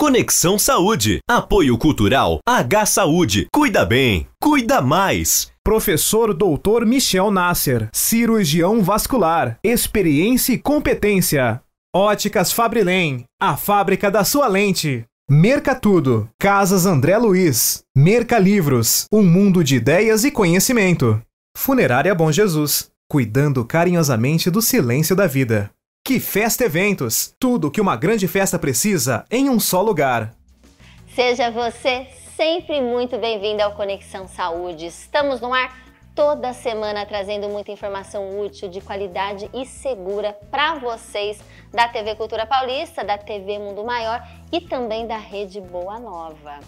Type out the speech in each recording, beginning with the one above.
Conexão Saúde. Apoio Cultural H Saúde. Cuida bem, cuida mais. Professor Dr. Michel Nasser, cirurgião vascular, experiência e competência. Óticas Fabrilém, a fábrica da sua lente. Mercatudo, Casas André Luiz, Mercalivros, um mundo de ideias e conhecimento. Funerária Bom Jesus, cuidando carinhosamente do silêncio da vida. Que Festa Eventos, tudo que uma grande festa precisa em um só lugar. Seja você sempre muito bem-vindo ao Conexão Saúde. Estamos no ar toda semana trazendo muita informação útil, de qualidade e segura para vocês da TV Cultura Paulista, da TV Mundo Maior e também da Rede Boa Nova.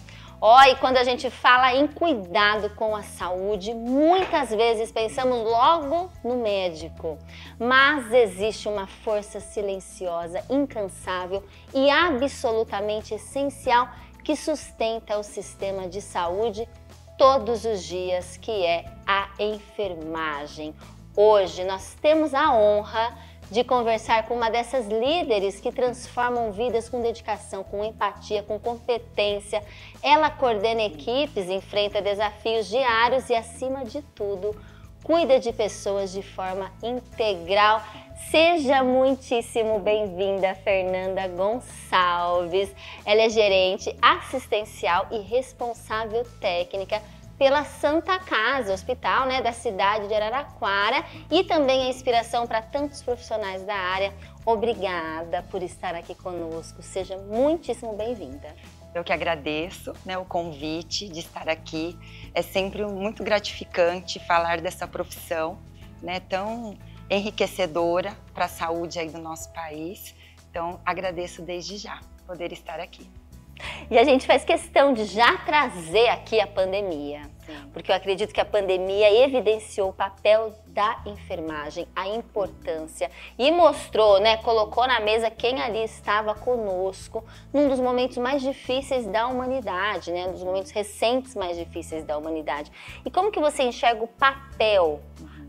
E quando a gente fala em cuidado com a saúde, muitas vezes pensamos logo no médico. Mas existe uma força silenciosa, incansável e absolutamente essencial que sustenta o sistema de saúde todos os dias, que é a enfermagem. Hoje nós temos a honra de conversar com uma dessas líderes que transformam vidas com dedicação, com empatia, com competência. Ela coordena equipes, enfrenta desafios diários e, acima de tudo, cuida de pessoas de forma integral. Seja muitíssimo bem-vinda, Fernanda Gonçalves. Ela é gerente assistencial e responsável técnica pela Santa Casa, hospital, da cidade de Araraquara, e também a inspiração para tantos profissionais da área. Obrigada por estar aqui conosco. Seja muitíssimo bem-vinda. Eu que agradeço, o convite de estar aqui. É sempre muito gratificante falar dessa profissão, tão enriquecedora para a saúde aí do nosso país. Então, agradeço desde já poder estar aqui. E a gente faz questão de já trazer aqui a pandemia, porque eu acredito que a pandemia evidenciou o papel da enfermagem, a importância, e mostrou, colocou na mesa quem ali estava conosco num dos momentos mais difíceis da humanidade, um dos momentos recentes mais difíceis da humanidade. E como que você enxerga o papel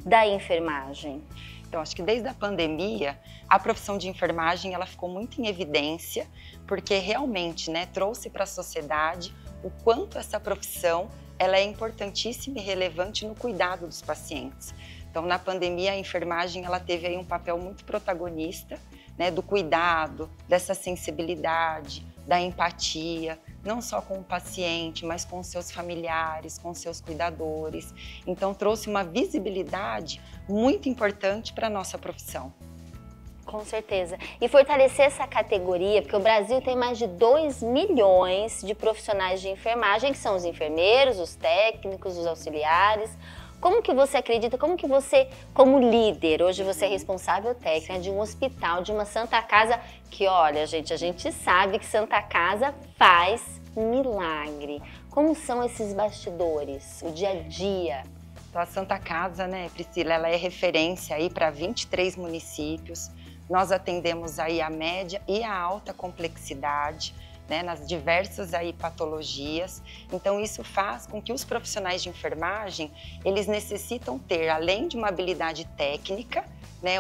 da enfermagem? Então, acho que desde a pandemia, a profissão de enfermagem ela ficou muito em evidência, porque realmente trouxe para a sociedade o quanto essa profissão ela é importantíssima e relevante no cuidado dos pacientes. Então, na pandemia, a enfermagem ela teve aí um papel muito protagonista, do cuidado, dessa sensibilidade, da empatia, não só com o paciente, mas com os seus familiares, com os seus cuidadores. Então, trouxe uma visibilidade muito importante para a nossa profissão. Com certeza. E fortalecer essa categoria, porque o Brasil tem mais de 2 milhões de profissionais de enfermagem, que são os enfermeiros, os técnicos, os auxiliares. Como que você acredita, como que você, como líder, hoje você é responsável técnica de um hospital, de uma Santa Casa, que olha, gente, a gente sabe que Santa Casa faz milagre. Como são esses bastidores, o dia a dia? Então, a Santa Casa, Priscila, ela é referência aí para 23 municípios. Nós atendemos aí a média e a alta complexidade, nas diversas aí patologias. Então, isso faz com que os profissionais de enfermagem, eles necessitam ter, além de uma habilidade técnica,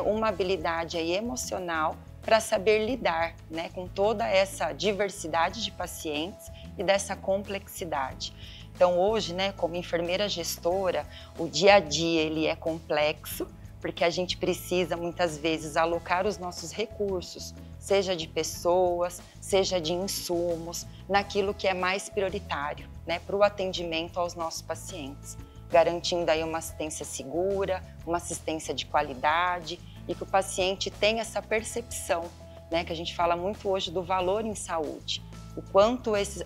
uma habilidade aí emocional para saber lidar, com toda essa diversidade de pacientes e dessa complexidade. Então, hoje, como enfermeira gestora, o dia a dia ele é complexo, porque a gente precisa, muitas vezes, alocar os nossos recursos, seja de pessoas, seja de insumos, naquilo que é mais prioritário, para o atendimento aos nossos pacientes, garantindo aí uma assistência segura, uma assistência de qualidade e que o paciente tenha essa percepção, que a gente fala muito hoje do valor em saúde. O quanto esses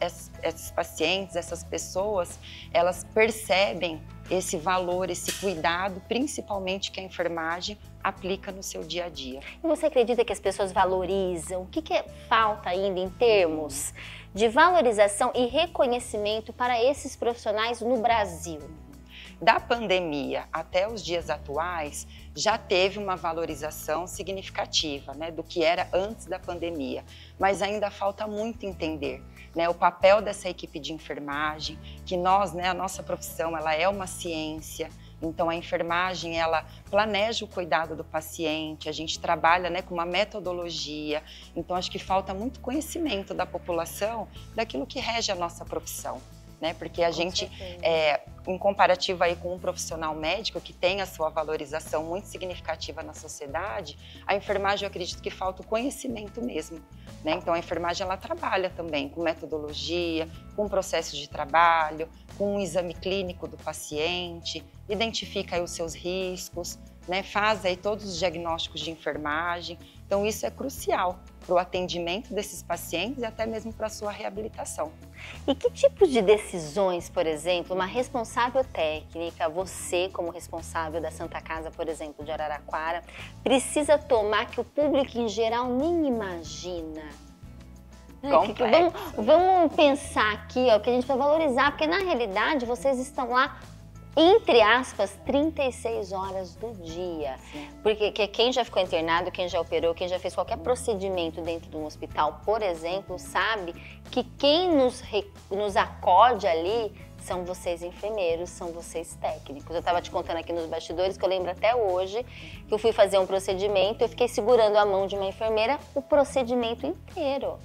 pacientes, essas pessoas, elas percebem esse valor, esse cuidado, principalmente que a enfermagem aplica no seu dia a dia. E você acredita que as pessoas valorizam? O que falta ainda em termos de valorização e reconhecimento para esses profissionais no Brasil? Da pandemia até os dias atuais, já teve uma valorização significativa, do que era antes da pandemia, mas ainda falta muito entender, o papel dessa equipe de enfermagem, que nós, a nossa profissão, ela é uma ciência, Então a enfermagem, ela planeja o cuidado do paciente, a gente trabalha, né, com uma metodologia. Então acho que falta muito conhecimento da população daquilo que rege a nossa profissão. Né? Porque a gente, em comparativo aí com um profissional médico que tem a sua valorização muito significativa na sociedade, a enfermagem eu acredito que falta o conhecimento mesmo. Né? Então a enfermagem ela trabalha também com metodologia, com processo de trabalho, com um exame clínico do paciente, identifica aí os seus riscos, né? Faz aí todos os diagnósticos de enfermagem. Então isso é crucial para o atendimento desses pacientes e até mesmo para a sua reabilitação. E que tipo de decisões, por exemplo, uma responsável técnica, você como responsável da Santa Casa, por exemplo, de Araraquara, precisa tomar que o público em geral nem imagina? Vamos pensar aqui, ó, que a gente vai valorizar, porque na realidade vocês estão lá, entre aspas, 36 horas do dia. Porque quem já ficou internado, quem já operou, quem já fez qualquer procedimento dentro de um hospital, por exemplo, sabe que quem nos acode ali são vocês enfermeiros, são vocês técnicos. Eu estava te contando aqui nos bastidores, que eu lembro até hoje, que eu fui fazer um procedimento, eu fiquei segurando a mão de uma enfermeira o procedimento inteiro.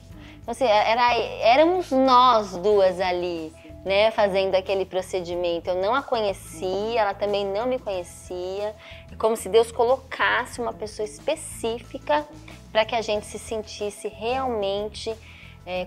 Então, assim, éramos nós duas ali, né, fazendo aquele procedimento. Eu não a conhecia, ela também não me conhecia. É como se Deus colocasse uma pessoa específica para que a gente se sentisse realmente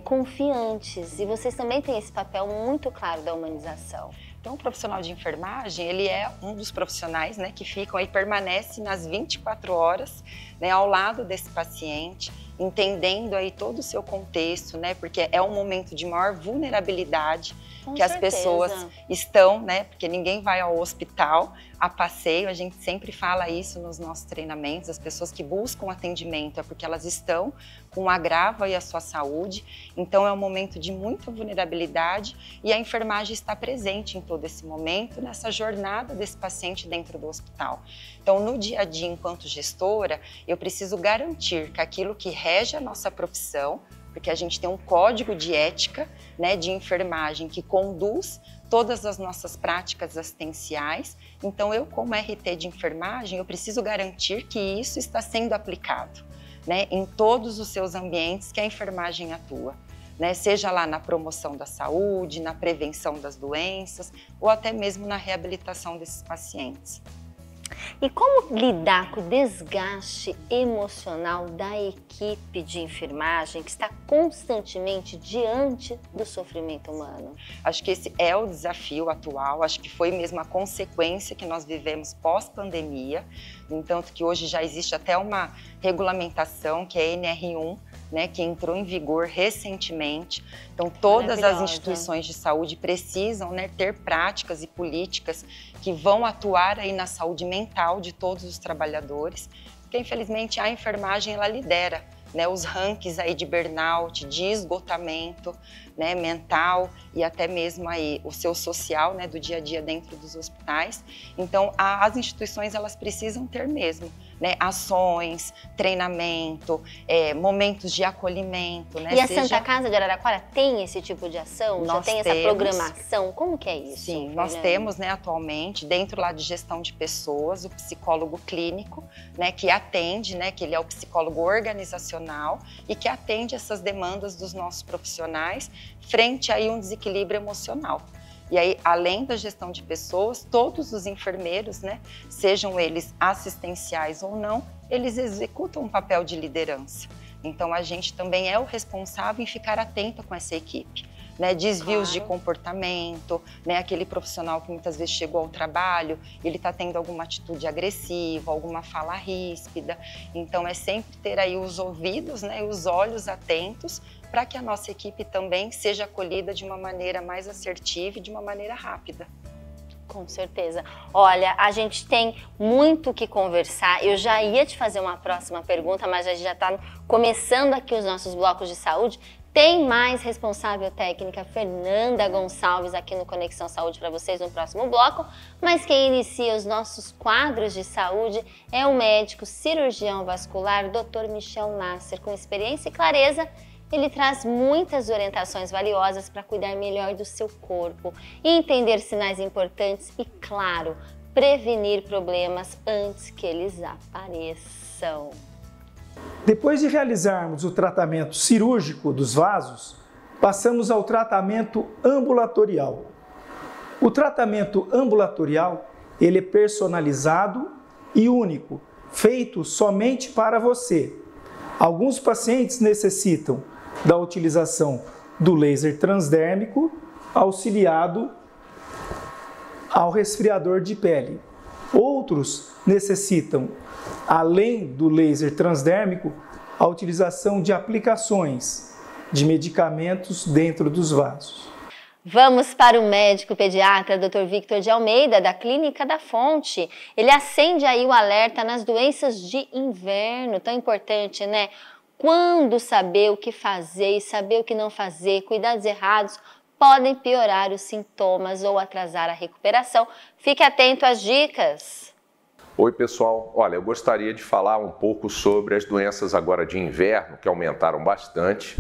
confiantes. E vocês também têm esse papel muito claro da humanização. Então, o profissional de enfermagem, ele é um dos profissionais, né, que ficam aí, permanece nas 24 horas, né, ao lado desse paciente, entendendo aí todo o seu contexto, né, porque é um momento de maior vulnerabilidade que as pessoas estão, né, porque ninguém vai ao hospital a passeio, a gente sempre fala isso nos nossos treinamentos, as pessoas que buscam atendimento é porque elas estão com um agravo aí à sua saúde, então é um momento de muita vulnerabilidade e a enfermagem está presente em todo esse momento, nessa jornada desse paciente dentro do hospital. Então, no dia a dia, enquanto gestora, eu preciso garantir que aquilo que rege a nossa profissão, porque a gente tem um código de ética, né, de enfermagem que conduz todas as nossas práticas assistenciais. Então, eu como RT de enfermagem, eu preciso garantir que isso está sendo aplicado, né, em todos os seus ambientes que a enfermagem atua, né, seja lá na promoção da saúde, na prevenção das doenças ou até mesmo na reabilitação desses pacientes. E como lidar com o desgaste emocional da equipe de enfermagem que está constantemente diante do sofrimento humano? Acho que esse é o desafio atual, acho que foi mesmo a consequência que nós vivemos pós-pandemia, no entanto que hoje já existe até uma regulamentação que é a NR1, né, que entrou em vigor recentemente. Então, todas as instituições de saúde precisam, né, ter práticas e políticas que vão atuar aí na saúde mental de todos os trabalhadores, porque, infelizmente, a enfermagem ela lidera, né, os rankings aí de burnout, de esgotamento, né, mental e até mesmo aí o seu social, né, do dia a dia dentro dos hospitais. Então, as instituições elas precisam ter mesmo, né, ações, treinamento, momentos de acolhimento. Né, e a Santa Casa de Araraquara tem esse tipo de ação? Já tem essa programação? Como que é isso? Sim, Fernanda? Nós temos, né, atualmente, dentro lá de gestão de pessoas, o psicólogo clínico, né, que atende, né, que ele é o psicólogo organizacional e que atende essas demandas dos nossos profissionais frente a um desequilíbrio emocional. E aí, além da gestão de pessoas, todos os enfermeiros, né, sejam eles assistenciais ou não, eles executam um papel de liderança. Então, a gente também é o responsável em ficar atento com essa equipe. Né, desvios de comportamento, né, aquele profissional que muitas vezes chegou ao trabalho, ele está tendo alguma atitude agressiva, alguma fala ríspida. Então, é sempre ter aí os ouvidos, né, e os olhos atentos para que a nossa equipe também seja acolhida de uma maneira mais assertiva e de uma maneira rápida. Com certeza. Olha, a gente tem muito o que conversar. Eu já ia te fazer uma próxima pergunta, mas a gente já está começando aqui os nossos blocos de saúde. Tem mais responsável técnica Fernanda Gonçalves aqui no Conexão Saúde para vocês no próximo bloco, mas quem inicia os nossos quadros de saúde é o médico cirurgião vascular Dr. Michel Nasser. Com experiência e clareza, ele traz muitas orientações valiosas para cuidar melhor do seu corpo e entender sinais importantes e, claro, prevenir problemas antes que eles apareçam. Depois de realizarmos o tratamento cirúrgico dos vasos, passamos ao tratamento ambulatorial. O tratamento ambulatorial, ele é personalizado e único, feito somente para você. Alguns pacientes necessitam da utilização do laser transdérmico auxiliado ao resfriador de pele. Outros necessitam, além do laser transdérmico, a utilização de aplicações de medicamentos dentro dos vasos. Vamos para o médico pediatra Dr. Victor de Almeida, da Clínica da Fonte. Ele acende aí o alerta nas doenças de inverno, tão importante, né? Quando saber o que fazer e saber o que não fazer, cuidados errados podem piorar os sintomas ou atrasar a recuperação. Fique atento às dicas. Oi pessoal, olha, eu gostaria de falar um pouco sobre as doenças agora de inverno, que aumentaram bastante,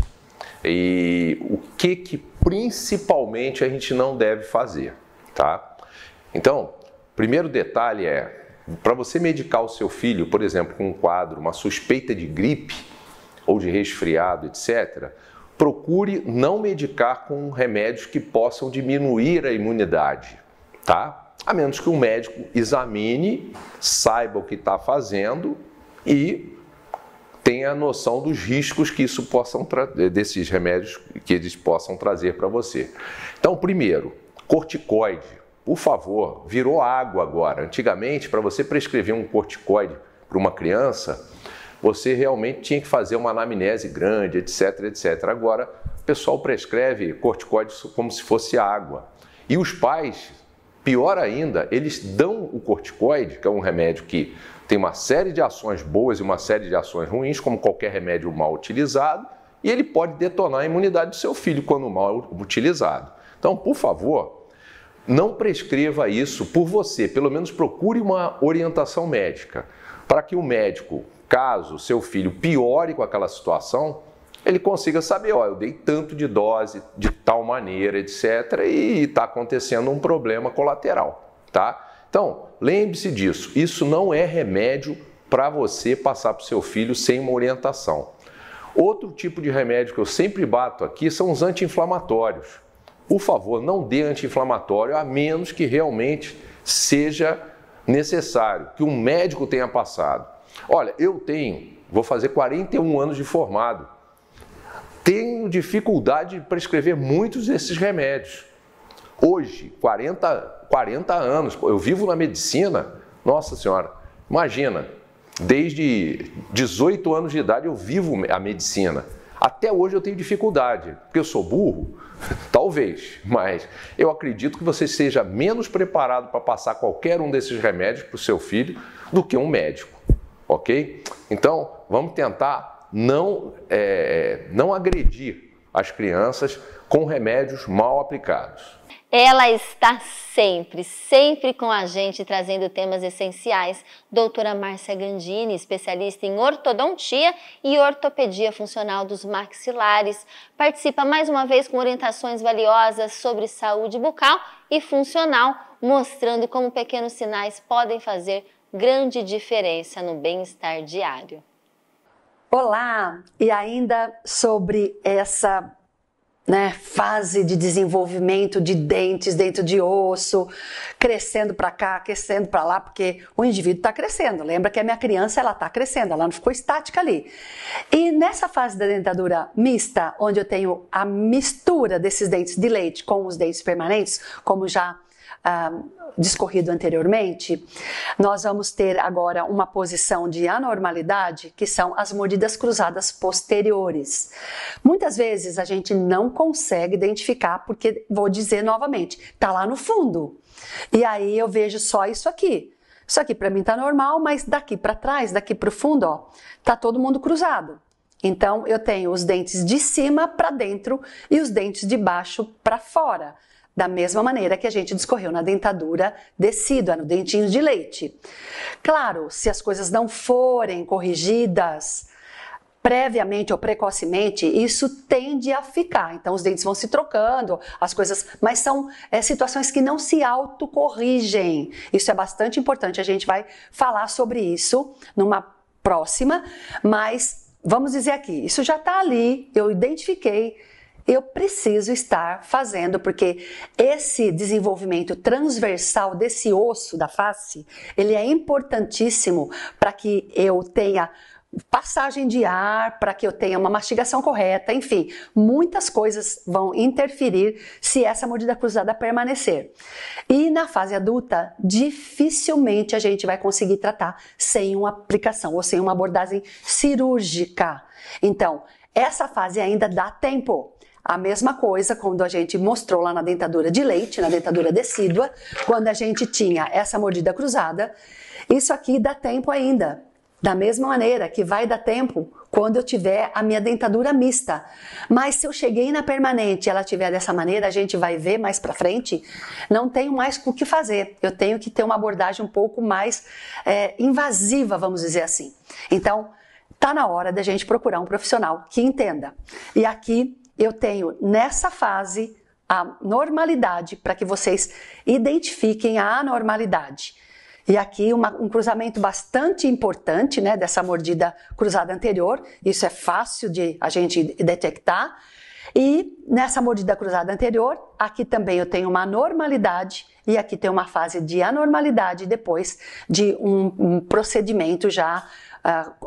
e o que principalmente a gente não deve fazer, tá? Então, primeiro detalhe é, para você medicar o seu filho, por exemplo, com um quadro, uma suspeita de gripe ou de resfriado, etc., procure não medicar com remédios que possam diminuir a imunidade, tá? A menos que o médico examine, saiba o que está fazendo e tenha a noção dos riscos que isso possam desses remédios que eles possam trazer para você. Então, primeiro, corticoide, por favor, virou água agora. Antigamente, para você prescrever um corticoide para uma criança, você realmente tinha que fazer uma anamnese grande, etc, etc. Agora, o pessoal prescreve corticoide como se fosse água. E os pais, pior ainda, eles dão o corticoide, que é um remédio que tem uma série de ações boas e uma série de ações ruins, como qualquer remédio mal utilizado, e ele pode detonar a imunidade do seu filho quando mal utilizado. Então, por favor, não prescreva isso por você, pelo menos procure uma orientação médica, para que o médico, caso seu filho piore com aquela situação, ele consiga saber, ó, eu dei tanto de dose, de tal maneira, etc, e está acontecendo um problema colateral, tá? Então, lembre-se disso, isso não é remédio para você passar para o seu filho sem uma orientação. Outro tipo de remédio que eu sempre bato aqui são os anti-inflamatórios. Por favor, não dê anti-inflamatório, a menos que realmente seja necessário, que um médico tenha passado. Olha, vou fazer 41 anos de formado, tenho dificuldade de prescrever muitos desses remédios. Hoje, 40 anos, eu vivo na medicina, nossa senhora, imagina, desde 18 anos de idade eu vivo a medicina. Até hoje eu tenho dificuldade, porque eu sou burro? Talvez, mas eu acredito que você seja menos preparado para passar qualquer um desses remédios para o seu filho do que um médico, ok? Então, vamos tentar não agredir as crianças com remédios mal aplicados. Ela está sempre com a gente, trazendo temas essenciais. Doutora Márcia Gandini, especialista em ortodontia e ortopedia funcional dos maxilares, participa mais uma vez com orientações valiosas sobre saúde bucal e funcional, mostrando como pequenos sinais podem fazer grande diferença no bem-estar diário. Olá! E ainda sobre essa fase de desenvolvimento de dentes dentro de osso, crescendo para cá, crescendo para lá, porque o indivíduo está crescendo. Lembra que a minha criança, ela está crescendo, ela não ficou estática ali. E nessa fase da dentadura mista, onde eu tenho a mistura desses dentes de leite com os dentes permanentes, como já discorrido anteriormente, nós vamos ter agora uma posição de anormalidade, que são as mordidas cruzadas posteriores. Muitas vezes a gente não consegue identificar, porque, vou dizer novamente, tá lá no fundo. E aí eu vejo só isso aqui. Isso aqui para mim tá normal, mas daqui para trás, daqui para o fundo, ó, tá todo mundo cruzado. Então eu tenho os dentes de cima para dentro e os dentes de baixo para fora. Da mesma maneira que a gente discorreu na dentadura decídua, no dentinho de leite. Claro, se as coisas não forem corrigidas, previamente ou precocemente, isso tende a ficar. Então, os dentes vão se trocando, as coisas... Mas são situações que não se autocorrigem. Isso é bastante importante. A gente vai falar sobre isso numa próxima. Mas, vamos dizer aqui, isso já está ali, eu identifiquei, eu preciso estar fazendo, porque esse desenvolvimento transversal desse osso da face, ele é importantíssimo para que eu tenha passagem de ar, para que eu tenha uma mastigação correta, enfim, muitas coisas vão interferir se essa mordida cruzada permanecer. E na fase adulta, dificilmente a gente vai conseguir tratar sem uma aplicação ou sem uma abordagem cirúrgica. Então, essa fase ainda dá tempo. A mesma coisa quando a gente mostrou lá na dentadura de leite, na dentadura decídua, quando a gente tinha essa mordida cruzada, isso aqui dá tempo ainda. Da mesma maneira que vai dar tempo quando eu tiver a minha dentadura mista. Mas se eu cheguei na permanente e ela tiver dessa maneira, a gente vai ver mais pra frente, não tenho mais o que fazer. Eu tenho que ter uma abordagem um pouco mais invasiva, vamos dizer assim. Então, tá na hora da gente procurar um profissional que entenda. E aqui eu tenho nessa fase a normalidade para que vocês identifiquem a anormalidade. E aqui um cruzamento bastante importante, né, dessa mordida cruzada anterior. Isso é fácil de a gente detectar. E nessa mordida cruzada anterior, aqui também eu tenho uma anormalidade e aqui tem uma fase de anormalidade depois de um procedimento já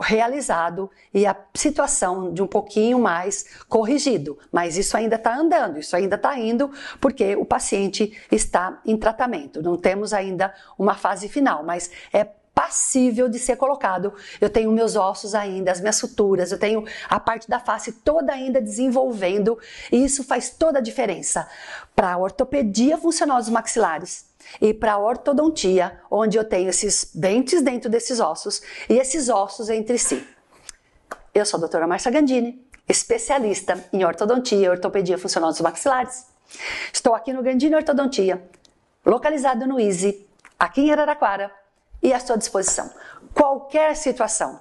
realizado e a situação de um pouquinho mais corrigido. Mas isso ainda está andando, isso ainda está indo porque o paciente está em tratamento. Não temos ainda uma fase final, mas é passível de ser colocado. Eu tenho meus ossos ainda, as minhas suturas, eu tenho a parte da face toda ainda desenvolvendo e isso faz toda a diferença para a ortopedia funcional dos maxilares e para a ortodontia, onde eu tenho esses dentes dentro desses ossos e esses ossos entre si. Eu sou a doutora Márcia Gandini, especialista em ortodontia e ortopedia funcional dos maxilares. Estou aqui no Gandini Ortodontia, localizado no Easy, aqui em Araraquara, e à sua disposição. Qualquer situação,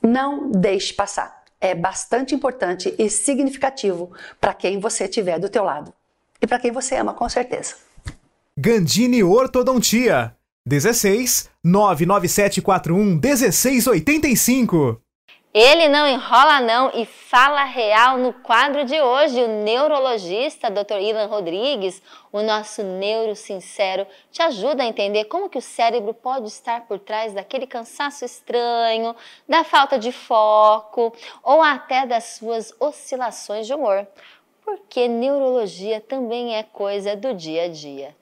não deixe passar. É bastante importante e significativo para quem você tiver do teu lado. E para quem você ama, com certeza. Gandini Ortodontia, 16 99741 1685. Ele não enrola não e fala real no quadro de hoje. O neurologista Dr. Ilan Rodrigues, o nosso neuro sincero, te ajuda a entender como que o cérebro pode estar por trás daquele cansaço estranho, da falta de foco ou até das suas oscilações de humor. Porque neurologia também é coisa do dia a dia.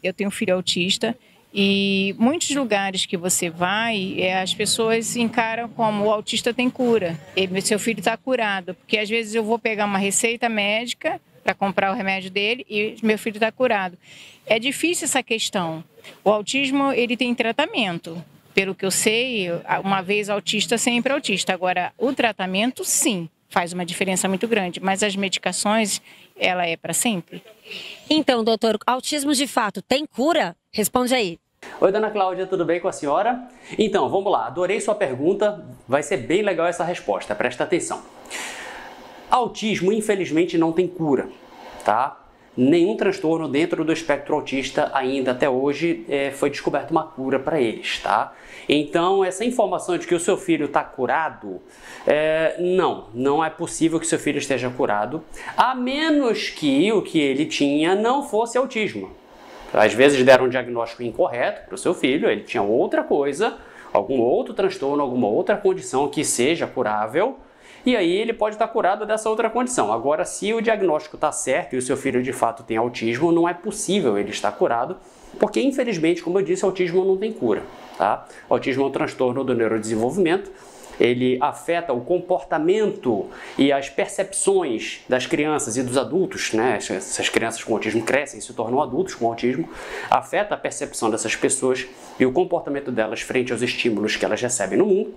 Eu tenho um filho autista. E muitos lugares que você vai, as pessoas encaram como o autista tem cura, seu filho está curado, porque às vezes eu vou pegar uma receita médica para comprar o remédio dele e meu filho está curado. É difícil essa questão. O autismo, ele tem tratamento. Pelo que eu sei, uma vez autista, sempre autista. Agora, o tratamento, sim, faz uma diferença muito grande, mas as medicações, ela é para sempre. Então, doutor, autismo de fato tem cura? Responde aí. Oi, dona Cláudia, tudo bem com a senhora? Então, vamos lá, adorei sua pergunta, vai ser bem legal essa resposta, presta atenção. Autismo, infelizmente, não tem cura, tá? Nenhum transtorno dentro do espectro autista ainda até hoje foi descoberta uma cura para eles, tá? Então, essa informação de que o seu filho está curado, não é possível que seu filho esteja curado, a menos que o que ele tinha não fosse autismo. Às vezes deram um diagnóstico incorreto para o seu filho, ele tinha outra coisa, algum outro transtorno, alguma outra condição que seja curável, e aí ele pode estar curado dessa outra condição. Agora, se o diagnóstico está certo e o seu filho de fato tem autismo, não é possível ele estar curado, porque infelizmente, como eu disse, autismo não tem cura, tá? Autismo é um transtorno do neurodesenvolvimento, ele afeta o comportamento e as percepções das crianças e dos adultos, né? Essas crianças com autismo crescem e se tornam adultos com autismo, afeta a percepção dessas pessoas e o comportamento delas frente aos estímulos que elas recebem no mundo.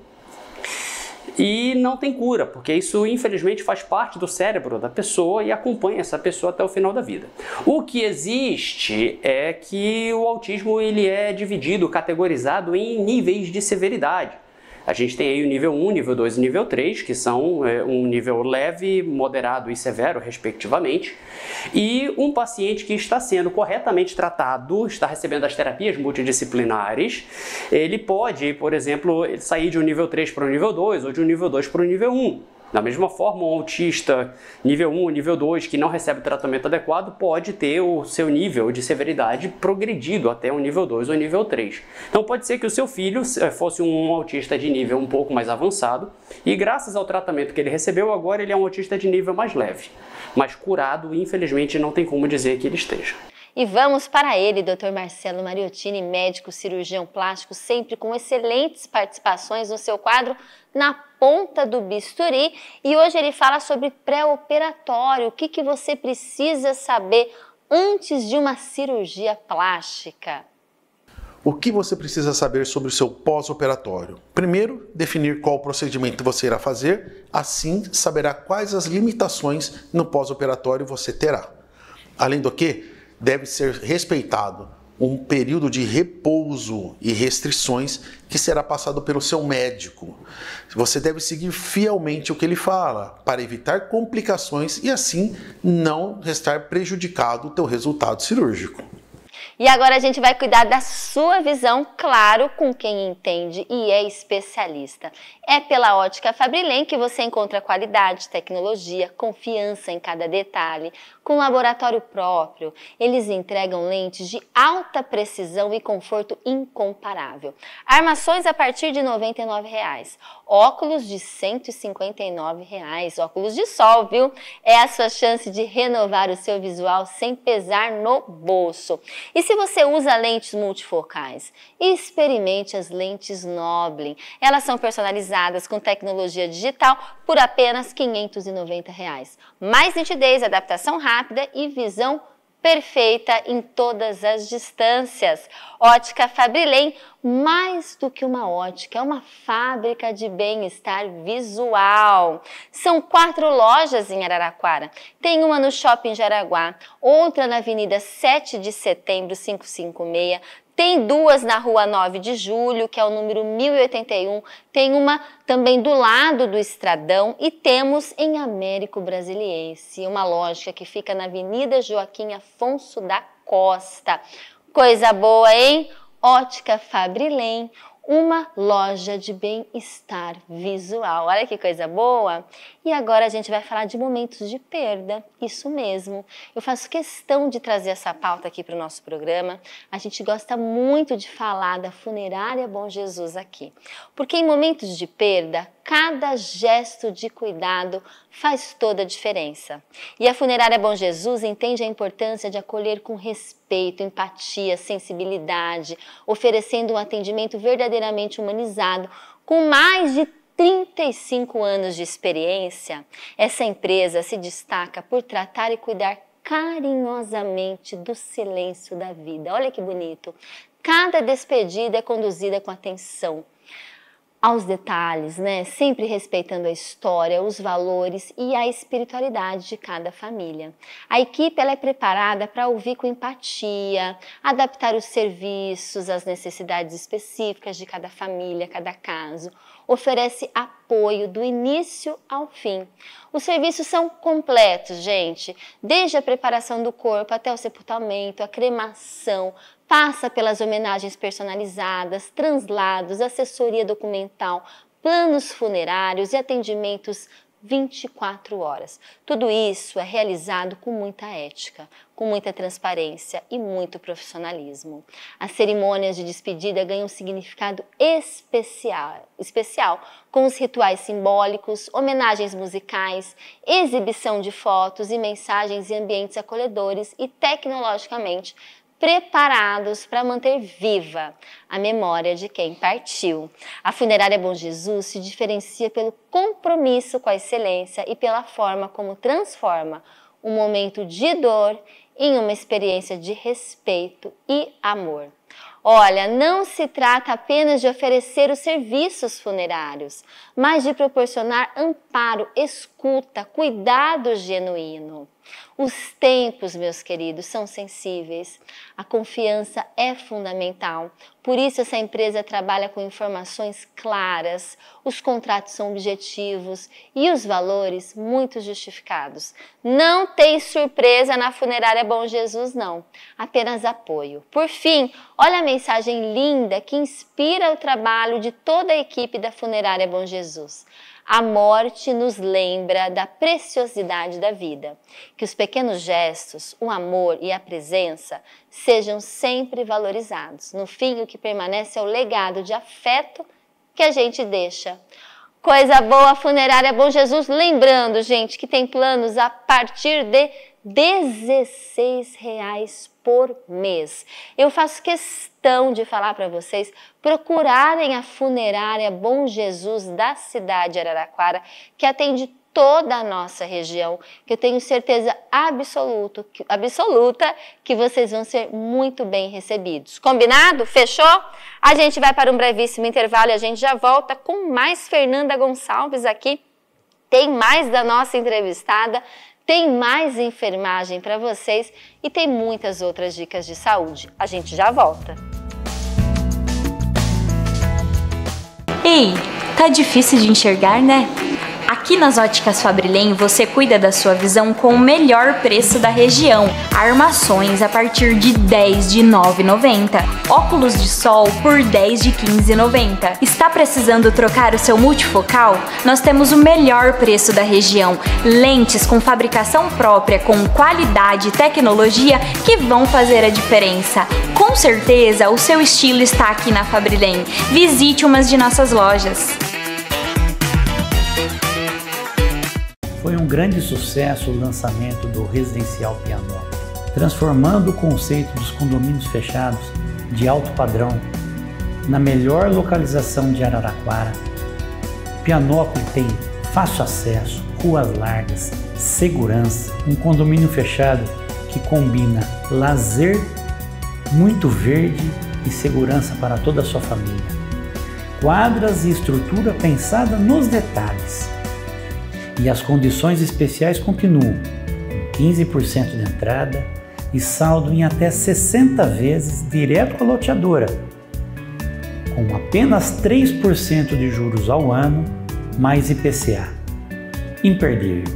E não tem cura, porque isso infelizmente faz parte do cérebro da pessoa e acompanha essa pessoa até o final da vida. O que existe é que o autismo ele é dividido, categorizado em níveis de severidade. A gente tem aí o nível 1, nível 2 e nível 3, que são um nível leve, moderado e severo, respectivamente. E um paciente que está sendo corretamente tratado, está recebendo as terapias multidisciplinares, ele pode, por exemplo, sair de um nível 3 para o nível 2 ou de um nível 2 para o nível 1. Da mesma forma, um autista nível 1, nível 2, que não recebe tratamento adequado, pode ter o seu nível de severidade progredido até o nível 2 ou nível 3. Então pode ser que o seu filho fosse um autista de nível um pouco mais avançado e graças ao tratamento que ele recebeu, agora ele é um autista de nível mais leve. Mas curado, infelizmente, não tem como dizer que ele esteja. E vamos para ele, Dr. Marcelo Mariottini, médico cirurgião plástico, sempre com excelentes participações no seu quadro Na Ponta do Bisturi. E hoje ele fala sobre pré-operatório, o que você precisa saber antes de uma cirurgia plástica. O que você precisa saber sobre o seu pós-operatório? Primeiro, definir qual procedimento você irá fazer, assim saberá quais as limitações no pós-operatório você terá. Além do que, deve ser respeitado um período de repouso e restrições que será passado pelo seu médico. Você deve seguir fielmente o que ele fala para evitar complicações e assim não restar prejudicado o teu resultado cirúrgico. E agora a gente vai cuidar da sua visão, claro, com quem entende e é especialista. É pela Ótica Fabrilen que você encontra qualidade, tecnologia, confiança em cada detalhe, com laboratório próprio. Eles entregam lentes de alta precisão e conforto incomparável. Armações a partir de R$ 99,00. Óculos de R$ 159,00. Óculos de sol, viu? É a sua chance de renovar o seu visual sem pesar no bolso. E se você usa lentes multifocais, experimente as lentes Noblin. Elas são personalizadas com tecnologia digital por apenas R$ 590,00. Mais nitidez, adaptação rápida e visão perfeita em todas as distâncias. Ótica Fabrilen, mais do que uma ótica, é uma fábrica de bem-estar visual. São 4 lojas em Araraquara. Tem uma no Shopping Jaraguá, outra na Avenida 7 de Setembro, 556. Tem 2 na Rua 9 de Julho, que é o número 1081. Tem uma também do lado do Estradão e temos em Américo Brasiliense, uma loja que fica na Avenida Joaquim Afonso da Costa. Coisa boa, hein? Ótica Fabrilen, uma loja de bem-estar visual. Olha que coisa boa! E agora a gente vai falar de momentos de perda, isso mesmo. Eu faço questão de trazer essa pauta aqui para o nosso programa. A gente gosta muito de falar da Funerária Bom Jesus aqui, porque em momentos de perda, cada gesto de cuidado faz toda a diferença. E a Funerária Bom Jesus entende a importância de acolher com respeito, empatia, sensibilidade, oferecendo um atendimento verdadeiramente humanizado, com mais de 35 anos de experiência. Essa empresa se destaca por tratar e cuidar carinhosamente do silêncio da vida. Olha que bonito! Cada despedida é conduzida com atenção aos detalhes, né? Sempre respeitando a história, os valores e a espiritualidade de cada família. A equipe ela é preparada para ouvir com empatia, adaptar os serviços às necessidades específicas de cada família, cada caso. Oferece apoio do início ao fim. Os serviços são completos, gente, desde a preparação do corpo até o sepultamento, a cremação, passa pelas homenagens personalizadas, translados, assessoria documental, planos funerários e atendimentos 24 horas. Tudo isso é realizado com muita ética, com muita transparência e muito profissionalismo. As cerimônias de despedida ganham um significado especial, com os rituais simbólicos, homenagens musicais, exibição de fotos e mensagens em ambientes acolhedores e tecnologicamente preparados para manter viva a memória de quem partiu. A Funerária Bom Jesus se diferencia pelo compromisso com a excelência e pela forma como transforma um momento de dor em uma experiência de respeito e amor. Olha, não se trata apenas de oferecer os serviços funerários, mas de proporcionar amparo, escuta, cuidado genuíno. Os tempos, meus queridos, são sensíveis. A confiança é fundamental. Por isso essa empresa trabalha com informações claras, os contratos são objetivos e os valores muito justificados. Não tem surpresa na Funerária Bom Jesus, não. Apenas apoio. Por fim, olha a mensagem linda que inspira o trabalho de toda a equipe da Funerária Bom Jesus. A morte nos lembra da preciosidade da vida. Que os pequenos gestos, o amor e a presença sejam sempre valorizados. No fim, o que permanece é o legado de afeto que a gente deixa. Coisa boa, Funerária Bom Jesus. Lembrando, gente, que tem planos a partir de R$16 por mês. Eu faço questão de falar para vocês procurarem a Funerária Bom Jesus da cidade de Araraquara, que atende toda a nossa região, que eu tenho certeza absoluta que vocês vão ser muito bem recebidos. Combinado? Fechou? A gente vai para um brevíssimo intervalo e a gente já volta com mais Fernanda Gonçalves aqui. Tem mais da nossa entrevistada, tem mais enfermagem para vocês e tem muitas outras dicas de saúde. A gente já volta. Ei, tá difícil de enxergar, né? Aqui nas Óticas Fabrilém você cuida da sua visão com o melhor preço da região. Armações a partir de R$10 de R$ 9,90. Óculos de sol por R$10 de R$ 15,90. Está precisando trocar o seu multifocal? Nós temos o melhor preço da região. Lentes com fabricação própria, com qualidade e tecnologia que vão fazer a diferença. Com certeza o seu estilo está aqui na Fabrilém. Visite umas de nossas lojas. Foi um grande sucesso o lançamento do Residencial Pianópolis, transformando o conceito dos condomínios fechados de alto padrão na melhor localização de Araraquara. Pianópolis tem fácil acesso, ruas largas, segurança, um condomínio fechado que combina lazer, muito verde e segurança para toda a sua família. Quadras e estrutura pensada nos detalhes. E as condições especiais continuam, com 15% de entrada e saldo em até 60 vezes direto com a loteadora, com apenas 3% de juros ao ano, mais IPCA. Imperdível.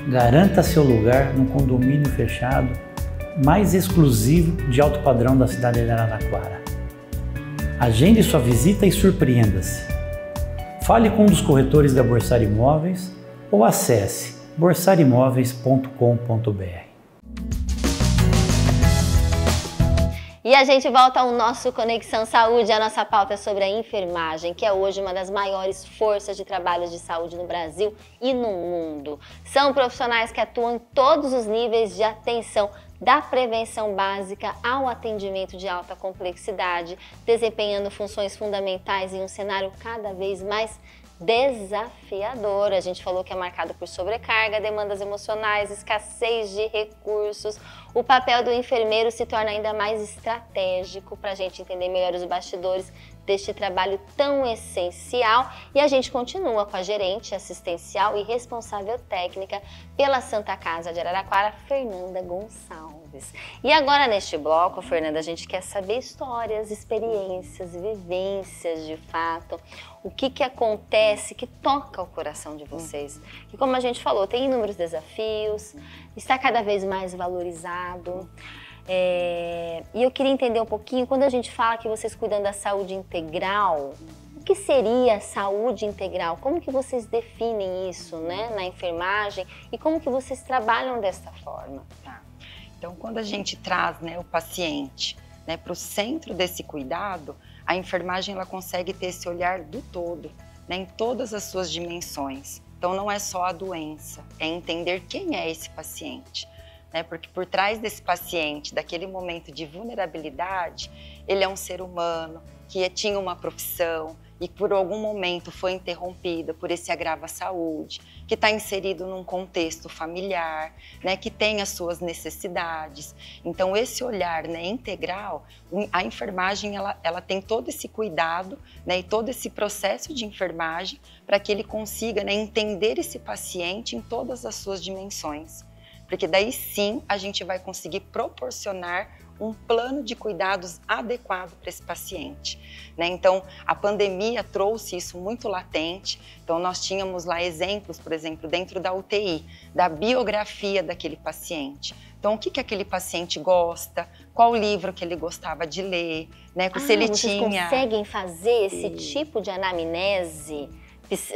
Garanta seu lugar no condomínio fechado mais exclusivo de alto padrão da cidade de Araraquara. Agende sua visita e surpreenda-se. Fale com um dos corretores da Borsari Imóveis ou acesse borsarimóveis.com.br. E a gente volta ao nosso Conexão Saúde. A nossa pauta é sobre a enfermagem, que é hoje uma das maiores forças de trabalho de saúde no Brasil e no mundo. São profissionais que atuam em todos os níveis de atenção, da prevenção básica ao atendimento de alta complexidade, desempenhando funções fundamentais em um cenário cada vez mais desafiador. A gente falou que é marcado por sobrecarga, demandas emocionais, escassez de recursos. O papel do enfermeiro se torna ainda mais estratégico para a gente entender melhor os bastidores deste trabalho tão essencial. E a gente continua com a gerente assistencial e responsável técnica pela Santa Casa de Araraquara, Fernanda Gonçalves. E agora neste bloco, Fernanda, a gente quer saber histórias, experiências, vivências de fato, o que acontece que toca o coração de vocês. E como a gente falou, tem inúmeros desafios, está cada vez mais valorizado. E eu queria entender um pouquinho, quando a gente fala que vocês cuidam da saúde integral, o que seria saúde integral? Como que vocês definem isso, né, na enfermagem e como que vocês trabalham dessa forma? Tá. Então, quando a gente traz, né, o paciente, né, para o centro desse cuidado, a enfermagem ela consegue ter esse olhar do todo, né, em todas as suas dimensões. Então, não é só a doença, é entender quem é esse paciente. Porque por trás desse paciente, daquele momento de vulnerabilidade, ele é um ser humano que tinha uma profissão e por algum momento foi interrompida por esse agravo à saúde, que está inserido num contexto familiar, né, que tem as suas necessidades. Então esse olhar, né, integral, a enfermagem ela tem todo esse cuidado, né, e todo esse processo de enfermagem para que ele consiga, né, entender esse paciente em todas as suas dimensões. porque daí sim a gente vai conseguir proporcionar um plano de cuidados adequado para esse paciente, né? Então, a pandemia trouxe isso muito latente. Então, nós tínhamos lá exemplos, por exemplo, dentro da UTI, da biografia daquele paciente. Então, o que aquele paciente gosta, qual livro que ele gostava de ler, né? Se ele vocês conseguem fazer esse tipo de anamnese?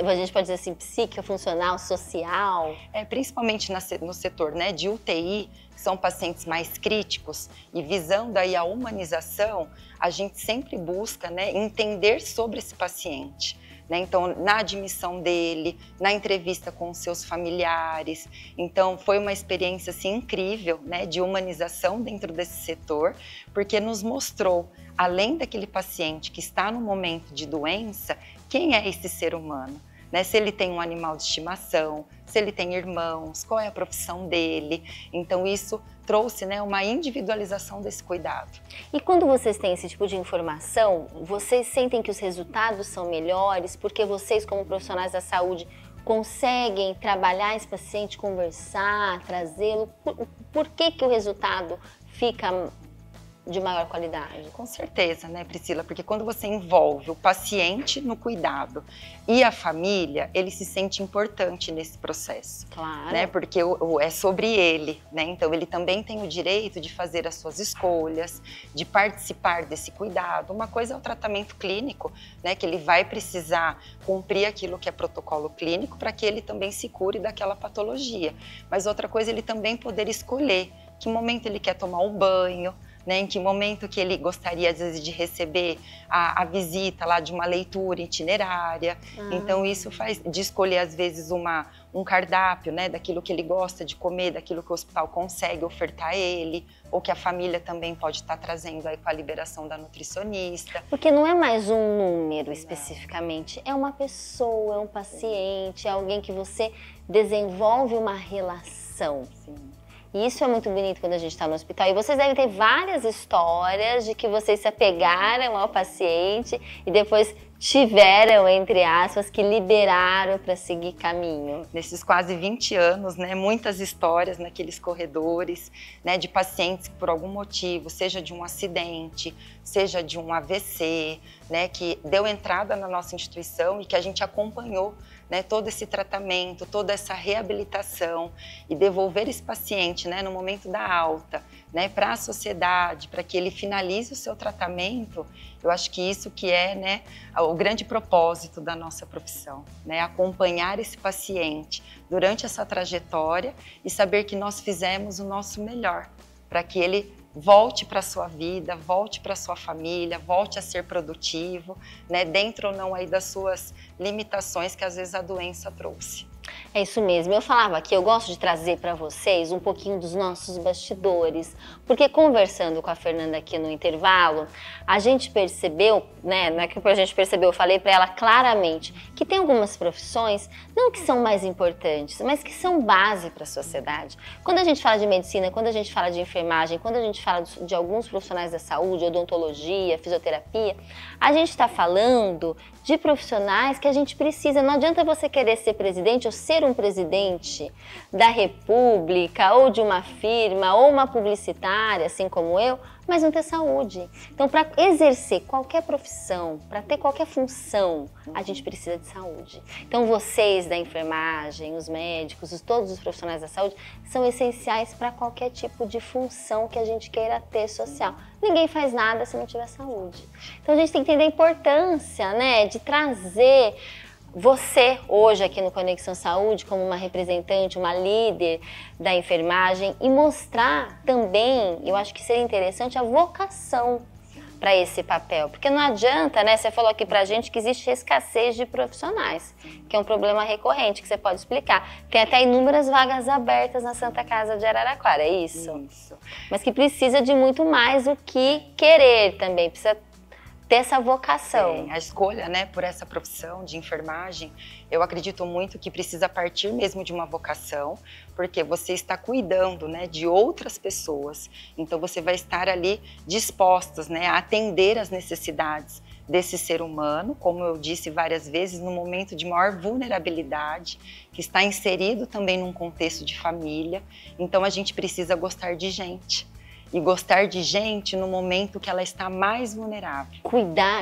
A gente pode dizer assim, psíquica, funcional, social? Principalmente no setor, né, de UTI, que são pacientes mais críticos, e visando aí a humanização, a gente sempre busca, né, entender sobre esse paciente. Né? Então, na admissão dele, na entrevista com os seus familiares. Então, foi uma experiência assim, incrível, né, de humanização dentro desse setor, porque nos mostrou, além daquele paciente que está no momento de doença, quem é esse ser humano, né? Se ele tem um animal de estimação, se ele tem irmãos, qual é a profissão dele. Então isso trouxe, né, uma individualização desse cuidado. E quando vocês têm esse tipo de informação, vocês sentem que os resultados são melhores porque vocês, como profissionais da saúde, conseguem trabalhar esse paciente, conversar, trazê-lo? Por que o resultado fica de maior qualidade? Com certeza, né, Priscila? Porque quando você envolve o paciente no cuidado e a família, ele se sente importante nesse processo. Claro. Né? Porque é sobre ele, né? Então ele também tem o direito de fazer as suas escolhas, de participar desse cuidado. Uma coisa é o tratamento clínico, né? Que ele vai precisar cumprir aquilo que é protocolo clínico para que ele também se cure daquela patologia. Mas outra coisa é ele também poder escolher que momento ele quer tomar o banho, né, em que momento que ele gostaria, às vezes, de receber a visita lá de uma leitura itinerária. Então, isso faz de escolher, às vezes, um cardápio, né, daquilo que ele gosta de comer, daquilo que o hospital consegue ofertar a ele, ou que a família também pode estar trazendo aí com a liberação da nutricionista. Porque não é mais um número especificamente, é uma pessoa, é um paciente, é alguém que você desenvolve uma relação. Sim. E isso é muito bonito quando a gente está no hospital. E vocês devem ter várias histórias de que vocês se apegaram ao paciente e depois tiveram, entre aspas, que liberaram para seguir caminho. Nesses quase 20 anos, né, muitas histórias naqueles corredores, né, de pacientes que por algum motivo, seja de um acidente, seja de um AVC, né, que deu entrada na nossa instituição e que a gente acompanhou, né, todo esse tratamento, toda essa reabilitação e devolver esse paciente, né, no momento da alta, né, para a sociedade, para que ele finalize o seu tratamento. Eu acho que isso que é, né, o grande propósito da nossa profissão, né, acompanhar esse paciente durante essa trajetória e saber que nós fizemos o nosso melhor para que ele volte para a sua vida, volte para a sua família, volte a ser produtivo, né, dentro ou não aí das suas limitações que às vezes a doença trouxe. É isso mesmo, eu falava aqui, eu gosto de trazer para vocês um pouquinho dos nossos bastidores, porque conversando com a Fernanda aqui no intervalo, a gente percebeu, né, não é que a gente percebeu, eu falei para ela claramente, que tem algumas profissões, não que são mais importantes, mas que são base para a sociedade. Quando a gente fala de medicina, quando a gente fala de enfermagem, quando a gente fala de alguns profissionais da saúde, odontologia, fisioterapia, a gente está falando de profissionais que a gente precisa. Não adianta você querer ser presidente ou ser um presidente da república ou de uma firma ou uma publicitária, assim como eu, mas não ter saúde. Então, para exercer qualquer profissão, para ter qualquer função, a gente precisa de saúde. Então, vocês da enfermagem, os médicos, todos os profissionais da saúde, são essenciais para qualquer tipo de função que a gente queira ter social. Ninguém faz nada se não tiver saúde. Então, a gente tem que entender a importância, né, de trazer você hoje aqui no Conexão Saúde como uma representante, uma líder da enfermagem e mostrar também, eu acho que seria interessante, a vocação para esse papel. Porque não adianta, né, você falou aqui pra gente que existe escassez de profissionais, que é um problema recorrente, que você pode explicar. Tem até inúmeras vagas abertas na Santa Casa de Araraquara, é isso? Isso. Mas que precisa de muito mais do que querer também, precisa ter essa vocação. A escolha, né, por essa profissão de enfermagem, eu acredito muito que precisa partir mesmo de uma vocação, porque você está cuidando, né, de outras pessoas, então você vai estar ali dispostos, né, a atender as necessidades desse ser humano, como eu disse várias vezes, no momento de maior vulnerabilidade, que está inserido também num contexto de família. Então a gente precisa gostar de gente. E gostar de gente no momento que ela está mais vulnerável.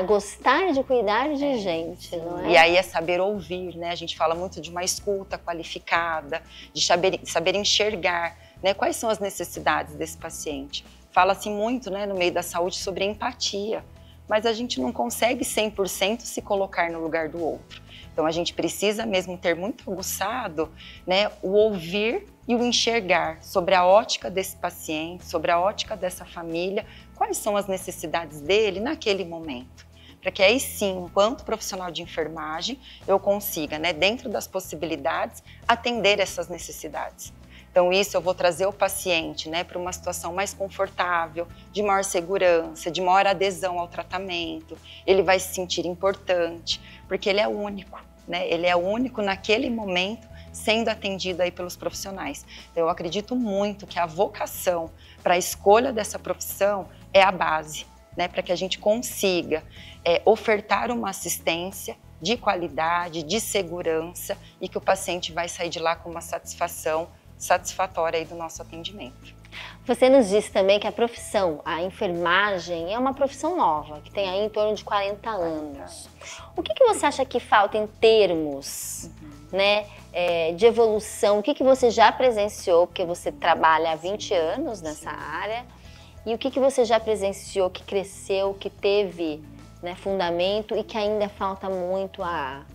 Gostar de cuidar de gente, não é? E aí é saber ouvir, né? A gente fala muito de uma escuta qualificada, de saber enxergar, né? Quais são as necessidades desse paciente. Fala-se muito, né, no meio da saúde sobre empatia, mas a gente não consegue 100% se colocar no lugar do outro. Então a gente precisa mesmo ter muito aguçado, né, o ouvir e o enxergar sobre a ótica desse paciente, sobre a ótica dessa família, quais são as necessidades dele naquele momento. Para que aí sim, enquanto profissional de enfermagem, eu consiga, né, dentro das possibilidades, atender essas necessidades. Então isso eu vou trazer o paciente, né, para uma situação mais confortável, de maior segurança, de maior adesão ao tratamento. Ele vai se sentir importante, porque ele é único, né? Ele é único naquele momento, sendo atendido aí pelos profissionais. Então, eu acredito muito que a vocação para a escolha dessa profissão é a base, né, para que a gente consiga ofertar uma assistência de qualidade, de segurança e que o paciente vai sair de lá com uma satisfação satisfatória aí do nosso atendimento. Você nos disse também que a profissão, a enfermagem, é uma profissão nova, que tem aí em torno de 40 anos. O que você acha que falta em termos, né, de evolução? O que você já presenciou, porque você trabalha há 20 anos nessa área, e o que você já presenciou que cresceu, que teve, né, fundamento e que ainda falta muito a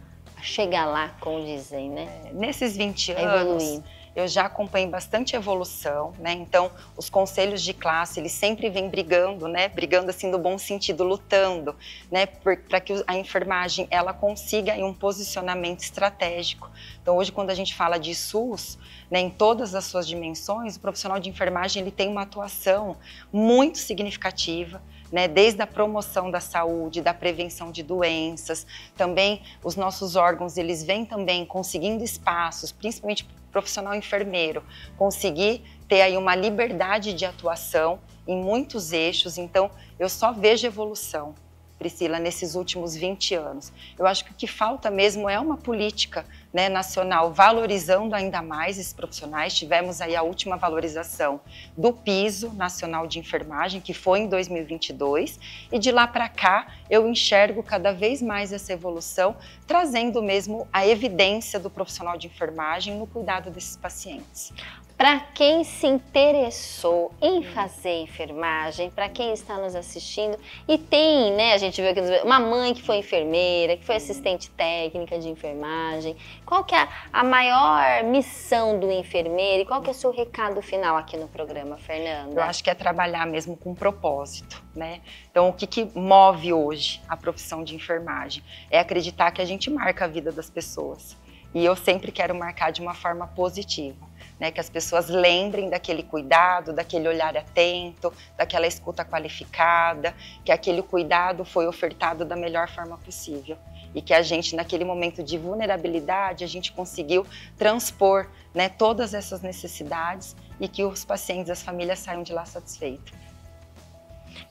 chegar lá, como dizem, né? Nesses 20 anos, eu já acompanhei bastante evolução, né? Então, os conselhos de classe, eles sempre vêm brigando, né? Brigando assim no bom sentido, lutando, né? Para que a enfermagem ela consiga um posicionamento estratégico. Então, hoje, quando a gente fala de SUS, né, em todas as suas dimensões, o profissional de enfermagem ele tem uma atuação muito significativa, né, desde a promoção da saúde, da prevenção de doenças. Também os nossos órgãos, eles vêm também conseguindo espaços, principalmente profissional enfermeiro, conseguir ter aí uma liberdade de atuação em muitos eixos. Então, eu só vejo evolução, Priscila, nesses últimos 20 anos. Eu acho que o que falta mesmo é uma política, né, nacional, valorizando ainda mais esses profissionais. Tivemos aí a última valorização do piso nacional de enfermagem, que foi em 2022, e de lá para cá eu enxergo cada vez mais essa evolução, trazendo mesmo a evidência do profissional de enfermagem no cuidado desses pacientes. Para quem se interessou em fazer enfermagem, para quem está nos assistindo e tem, né, a gente viu aqui uma mãe que foi enfermeira, que foi assistente técnica de enfermagem, qual que é a maior missão do enfermeiro e qual que é o seu recado final aqui no programa, Fernanda? Eu acho que é trabalhar mesmo com propósito, né? Então, o que move hoje a profissão de enfermagem? É acreditar que a gente marca a vida das pessoas. E eu sempre quero marcar de uma forma positiva, né? Que as pessoas lembrem daquele cuidado, daquele olhar atento, daquela escuta qualificada, que aquele cuidado foi ofertado da melhor forma possível. E que a gente, naquele momento de vulnerabilidade, a gente conseguiu transpor, né, todas essas necessidades e que os pacientes, as famílias saiam de lá satisfeitos.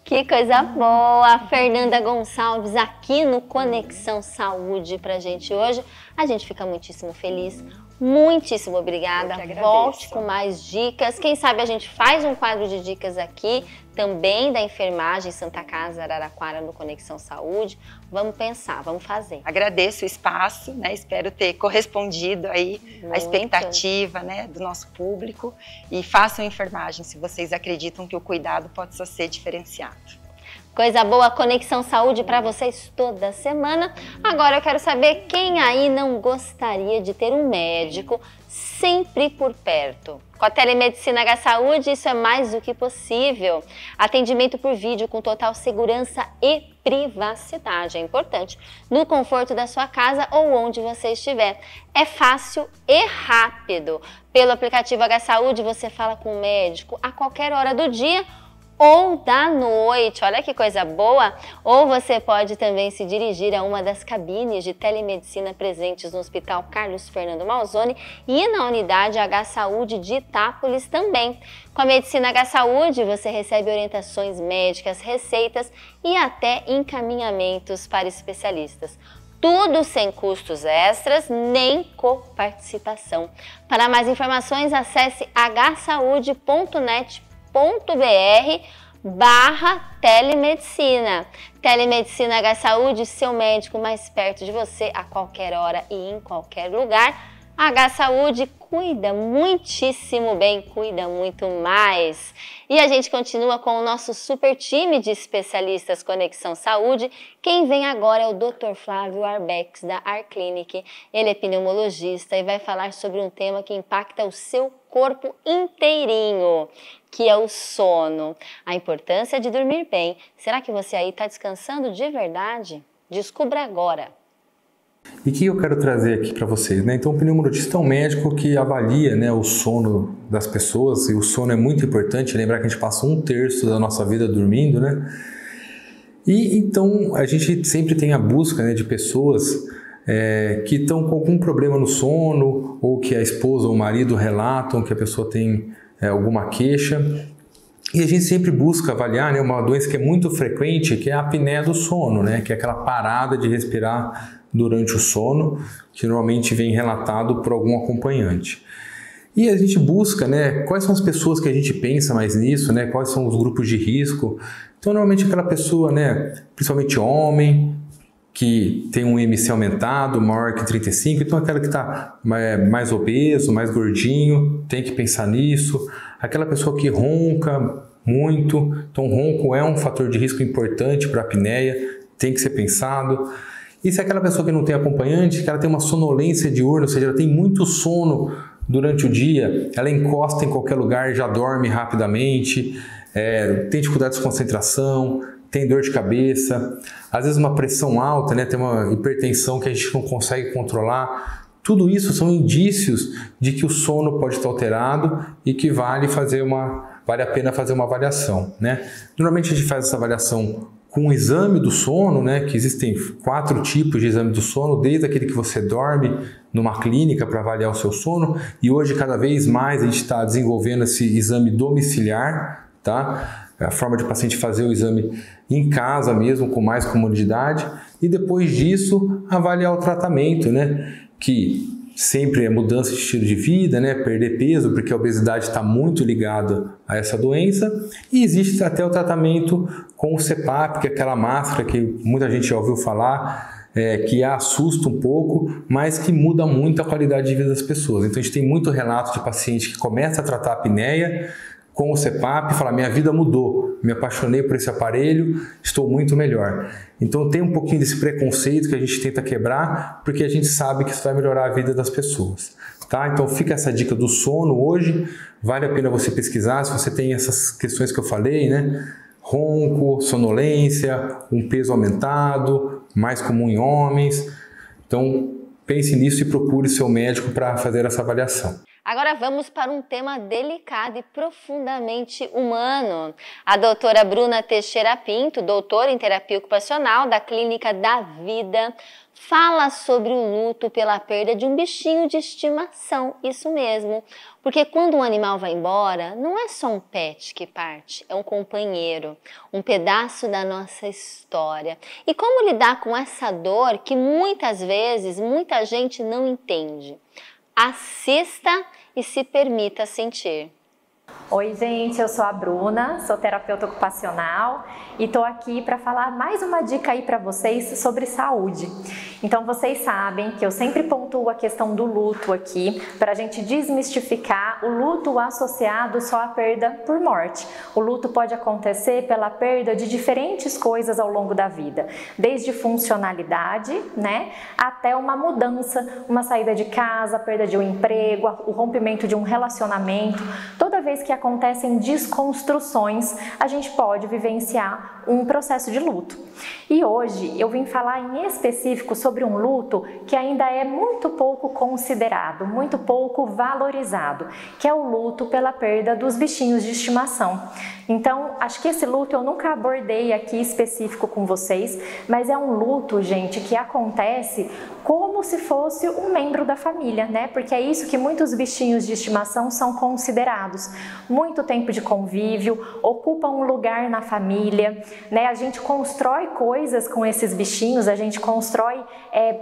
Que coisa boa! Fernanda Gonçalves aqui no Conexão Saúde pra gente hoje. A gente fica muitíssimo feliz. Muitíssimo obrigada. Volte com mais dicas. Quem sabe a gente faz um quadro de dicas aqui, também da enfermagem Santa Casa, Araraquara, no Conexão Saúde. Vamos pensar, vamos fazer. Agradeço o espaço, né? Espero ter correspondido aí a expectativa, né, do nosso público. E façam enfermagem se vocês acreditam que o cuidado pode só ser diferenciado. Coisa boa, Conexão Saúde para vocês toda semana. Agora eu quero saber quem aí não gostaria de ter um médico sempre por perto. Com a telemedicina H Saúde, isso é mais do que possível. Atendimento por vídeo com total segurança e privacidade, é importante, no conforto da sua casa ou onde você estiver. É fácil e rápido. Pelo aplicativo H Saúde, você fala com o médico a qualquer hora do dia ou da noite. Olha que coisa boa! Ou você pode também se dirigir a uma das cabines de telemedicina presentes no Hospital Carlos Fernando Malzone e na unidade H-Saúde de Itápolis também. Com a Medicina H-Saúde, você recebe orientações médicas, receitas e até encaminhamentos para especialistas. Tudo sem custos extras, nem coparticipação. Para mais informações, acesse hsaude.net.br/telemedicina. Telemedicina H-Saúde, seu médico mais perto de você a qualquer hora e em qualquer lugar. H-Saúde cuida muitíssimo bem, cuida muito mais. E a gente continua com o nosso super time de especialistas Conexão Saúde. Quem vem agora é o Dr. Flávio Arbex, da Arclinic. Ele é pneumologista e vai falar sobre um tema que impacta o seu corpo inteirinho, que é o sono. A importância de dormir bem. Será que você aí está descansando de verdade? Descubra agora. E o que eu quero trazer aqui para vocês, né? Então, o pneumologista é um médico que avalia, né, o sono das pessoas, e o sono é muito importante. Lembrar que a gente passa 1/3 da nossa vida dormindo, né? E então a gente sempre tem a busca, né, de pessoas que estão com algum problema no sono, ou que a esposa ou o marido relatam que a pessoa tem alguma queixa. E a gente sempre busca avaliar, né, uma doença que é muito frequente, que é a apneia do sono, né, que é aquela parada de respirar durante o sono, que normalmente vem relatado por algum acompanhante. E a gente busca, né, quais são as pessoas que a gente pensa mais nisso, né, quais são os grupos de risco. Então, normalmente aquela pessoa, né, principalmente homem, que tem um IMC aumentado, maior que 35, então aquela que está mais obeso, mais gordinho, tem que pensar nisso. Aquela pessoa que ronca muito, então ronco é um fator de risco importante para a apneia, tem que ser pensado. E se é aquela pessoa que não tem acompanhante, que ela tem uma sonolência diurna, ou seja, ela tem muito sono durante o dia, ela encosta em qualquer lugar e já dorme rapidamente, tem dificuldade de concentração, tem dor de cabeça, às vezes uma pressão alta, né, tem uma hipertensão que a gente não consegue controlar. Tudo isso são indícios de que o sono pode estar alterado e que vale a pena fazer uma avaliação, né? Normalmente a gente faz essa avaliação com o exame do sono, né, que existem 4 tipos de exame do sono, desde aquele que você dorme numa clínica para avaliar o seu sono, e hoje cada vez mais a gente está desenvolvendo esse exame domiciliar, tá? A forma de o paciente fazer o exame em casa mesmo, com mais comodidade, e depois disso avaliar o tratamento, né, que sempre é mudança de estilo de vida, né, perder peso, porque a obesidade está muito ligada a essa doença, e existe até o tratamento com o CPAP, que é aquela máscara que muita gente já ouviu falar, que assusta um pouco, mas que muda muito a qualidade de vida das pessoas. Então a gente tem muito relato de paciente que começa a tratar a apneia com o CPAP e fala: minha vida mudou, me apaixonei por esse aparelho, estou muito melhor. Então tem um pouquinho desse preconceito que a gente tenta quebrar, porque a gente sabe que isso vai melhorar a vida das pessoas, tá? Então fica essa dica do sono hoje, vale a pena você pesquisar se você tem essas questões que eu falei, né? Ronco, sonolência, um peso aumentado, mais comum em homens. Então pense nisso e procure seu médico para fazer essa avaliação. Agora vamos para um tema delicado e profundamente humano. A doutora Bruna Teixeira Pinto, doutora em terapia ocupacional da Clínica da Vida, fala sobre o luto pela perda de um bichinho de estimação, isso mesmo. Porque quando um animal vai embora, não é só um pet que parte, é um companheiro, um pedaço da nossa história. E como lidar com essa dor que muitas vezes muita gente não entende? Assista e se permita sentir. Oi gente, eu sou a Bruna, sou terapeuta ocupacional e estou aqui para falar mais uma dica aí para vocês sobre saúde. Então vocês sabem que eu sempre pontuo a questão do luto aqui para a gente desmistificar o luto associado só à perda por morte. O luto pode acontecer pela perda de diferentes coisas ao longo da vida, desde funcionalidade, né, até uma mudança, uma saída de casa, a perda de um emprego, o rompimento de um relacionamento. Toda vez que acontecem desconstruções, a gente pode vivenciar um processo de luto. E hoje eu vim falar em específico sobre sobre um luto que ainda é muito pouco considerado, muito pouco valorizado, que é o luto pela perda dos bichinhos de estimação. Então, acho que esse luto eu nunca abordei aqui específico com vocês, mas é um luto, gente, que acontece como se fosse um membro da família, né? Porque é isso que muitos bichinhos de estimação são considerados. Muito tempo de convívio, ocupam um lugar na família, né? A gente constrói coisas com esses bichinhos, a gente constrói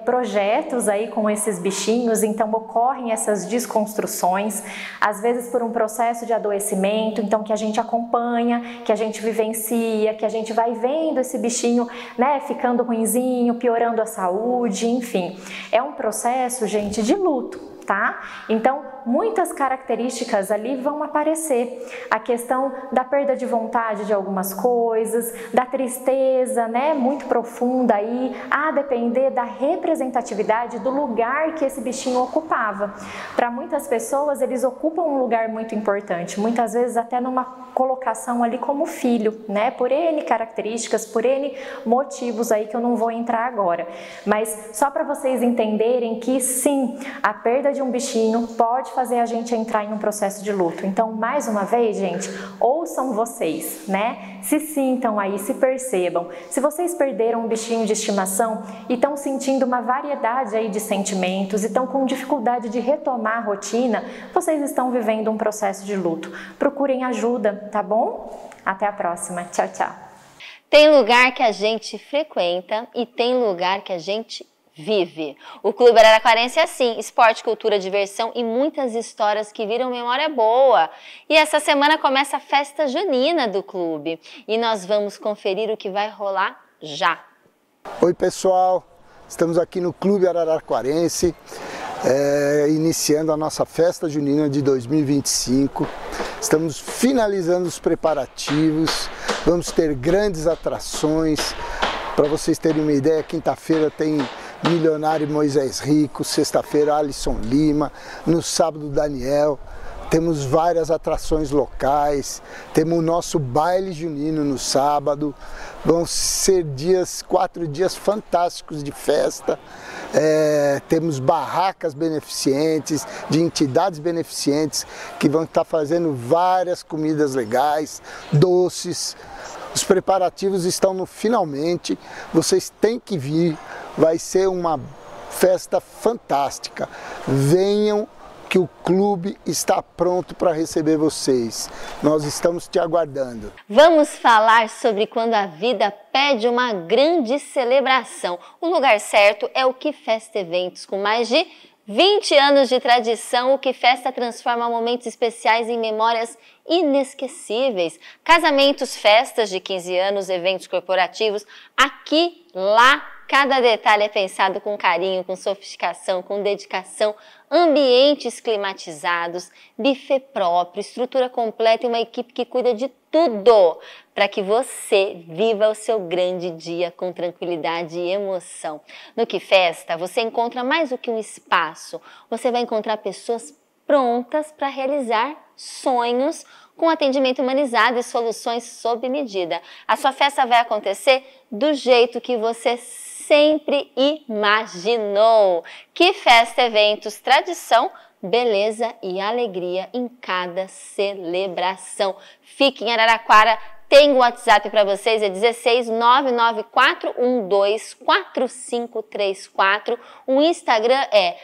projetos aí com esses bichinhos, então ocorrem essas desconstruções, às vezes por um processo de adoecimento, então que a gente acompanha, que a gente vivencia, que a gente vai vendo esse bichinho, né, ficando ruinzinho, piorando a saúde, enfim. É um processo, gente, de luto, tá? Então, muitas características ali vão aparecer. A questão da perda de vontade de algumas coisas, da tristeza, né, muito profunda aí, a depender da representatividade do lugar que esse bichinho ocupava. Para muitas pessoas, eles ocupam um lugar muito importante, muitas vezes até numa colocação ali como filho, né, por N características, por N motivos aí que eu não vou entrar agora. Mas só para vocês entenderem que sim, a perda de um bichinho pode fazer a gente entrar em um processo de luto. Então, mais uma vez, gente, ouçam vocês, né? Se sintam aí, se percebam. Se vocês perderam um bichinho de estimação e estão sentindo uma variedade aí de sentimentos e estão com dificuldade de retomar a rotina, vocês estão vivendo um processo de luto. Procurem ajuda, tá bom? Até a próxima. Tchau, tchau. Tem lugar que a gente frequenta e tem lugar que a gente vive. O Clube Araraquarense é assim, esporte, cultura, diversão e muitas histórias que viram memória boa. E essa semana começa a festa junina do clube e nós vamos conferir o que vai rolar já. Oi pessoal, estamos aqui no Clube Araraquarense, iniciando a nossa festa junina de 2025. Estamos finalizando os preparativos, vamos ter grandes atrações. Para vocês terem uma ideia, quinta-feira tem Milionário Moisés Rico, sexta-feira Alisson Lima, no sábado Daniel, temos várias atrações locais, temos o nosso baile junino no sábado, vão ser 4 dias fantásticos de festa, temos barracas beneficentes, de entidades beneficentes que vão estar fazendo várias comidas legais, doces. Os preparativos estão no finalmente, vocês têm que vir, vai ser uma festa fantástica. Venham que o clube está pronto para receber vocês. Nós estamos te aguardando. Vamos falar sobre quando a vida pede uma grande celebração. O lugar certo é o Que Festa Eventos, com mais de 20 anos de tradição, o Que Festa transforma momentos especiais em memórias inesquecíveis. Casamentos, festas de 15 anos, eventos corporativos, aqui, lá, cada detalhe é pensado com carinho, com sofisticação, com dedicação, ambientes climatizados, buffet próprio, estrutura completa e uma equipe que cuida de tudo para que você viva o seu grande dia com tranquilidade e emoção. No Que Festa, você encontra mais do que um espaço, você vai encontrar pessoas prontas para realizar sonhos com atendimento humanizado e soluções sob medida. A sua festa vai acontecer do jeito que você sempre imaginou. Que Festa Eventos, tradição, beleza e alegria em cada celebração. Fique em Araraquara, tem o WhatsApp para vocês, é 16 994124534. O Instagram é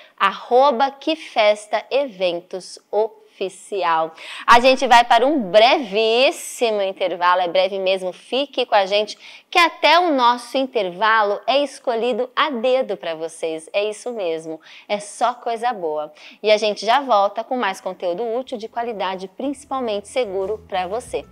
@quefestaeventosoficial. A gente vai para um brevíssimo intervalo, é breve mesmo, fique com a gente, que até o nosso intervalo é escolhido a dedo para vocês, é isso mesmo, é só coisa boa. E a gente já volta com mais conteúdo útil, de qualidade, principalmente seguro para você.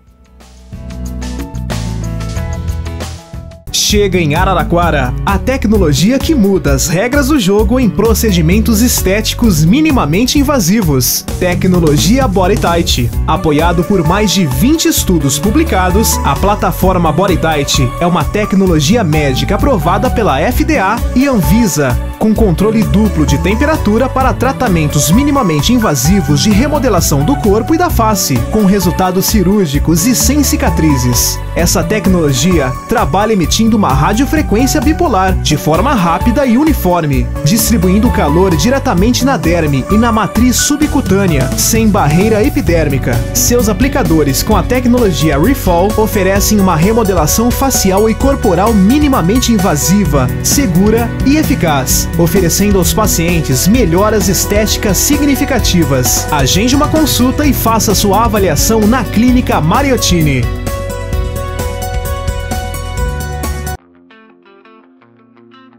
Chega em Araraquara a tecnologia que muda as regras do jogo em procedimentos estéticos minimamente invasivos. Tecnologia BodyTite. Apoiado por mais de 20 estudos publicados, a plataforma BodyTite é uma tecnologia médica aprovada pela FDA e Anvisa. com controle duplo de temperatura para tratamentos minimamente invasivos de remodelação do corpo e da face, com resultados cirúrgicos e sem cicatrizes. Essa tecnologia trabalha emitindo uma radiofrequência bipolar de forma rápida e uniforme, distribuindo calor diretamente na derme e na matriz subcutânea, sem barreira epidérmica. Seus aplicadores com a tecnologia Refall oferecem uma remodelação facial e corporal minimamente invasiva, segura e eficaz, oferecendo aos pacientes melhoras estéticas significativas. Agende uma consulta e faça sua avaliação na Clínica Mariottini.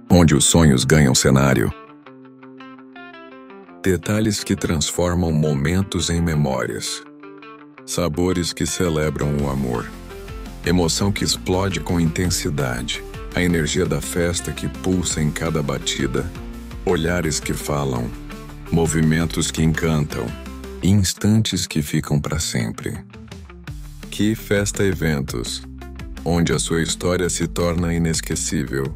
Onde os sonhos ganham cenário. Detalhes que transformam momentos em memórias. Sabores que celebram o amor. Emoção que explode com intensidade. A energia da festa que pulsa em cada batida. Olhares que falam. Movimentos que encantam. Instantes que ficam para sempre. Que Festa Eventos, onde a sua história se torna inesquecível.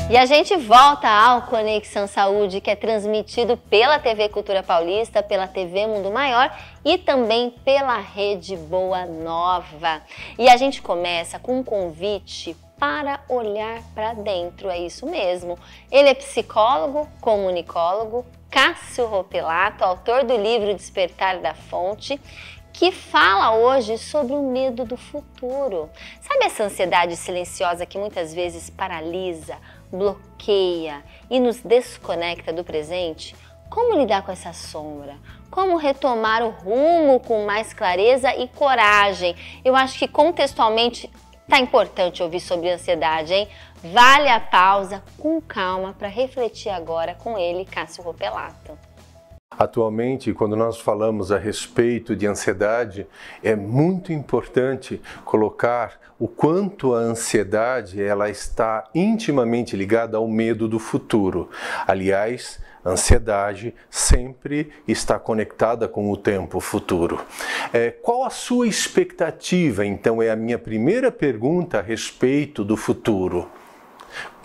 E a gente volta ao Conexão Saúde, que é transmitido pela TV Cultura Paulista, pela TV Mundo Maior e também pela Rede Boa Nova. E a gente começa com um convite para olhar para dentro, é isso mesmo. Ele é psicólogo, comunicólogo, Cássio Ropelato, autor do livro Despertar da Fonte, que fala hoje sobre o medo do futuro. Sabe essa ansiedade silenciosa que muitas vezes paralisa, bloqueia e nos desconecta do presente? Como lidar com essa sombra? Como retomar o rumo com mais clareza e coragem? Eu acho que contextualmente tá importante ouvir sobre ansiedade, hein? Vale a pausa com calma para refletir agora com ele, Cássio Ropelato. Atualmente, quando nós falamos a respeito de ansiedade, é muito importante colocar o quanto a ansiedade ela está intimamente ligada ao medo do futuro. Aliás, a ansiedade sempre está conectada com o tempo futuro. Qual a sua expectativa, então, é a minha primeira pergunta a respeito do futuro.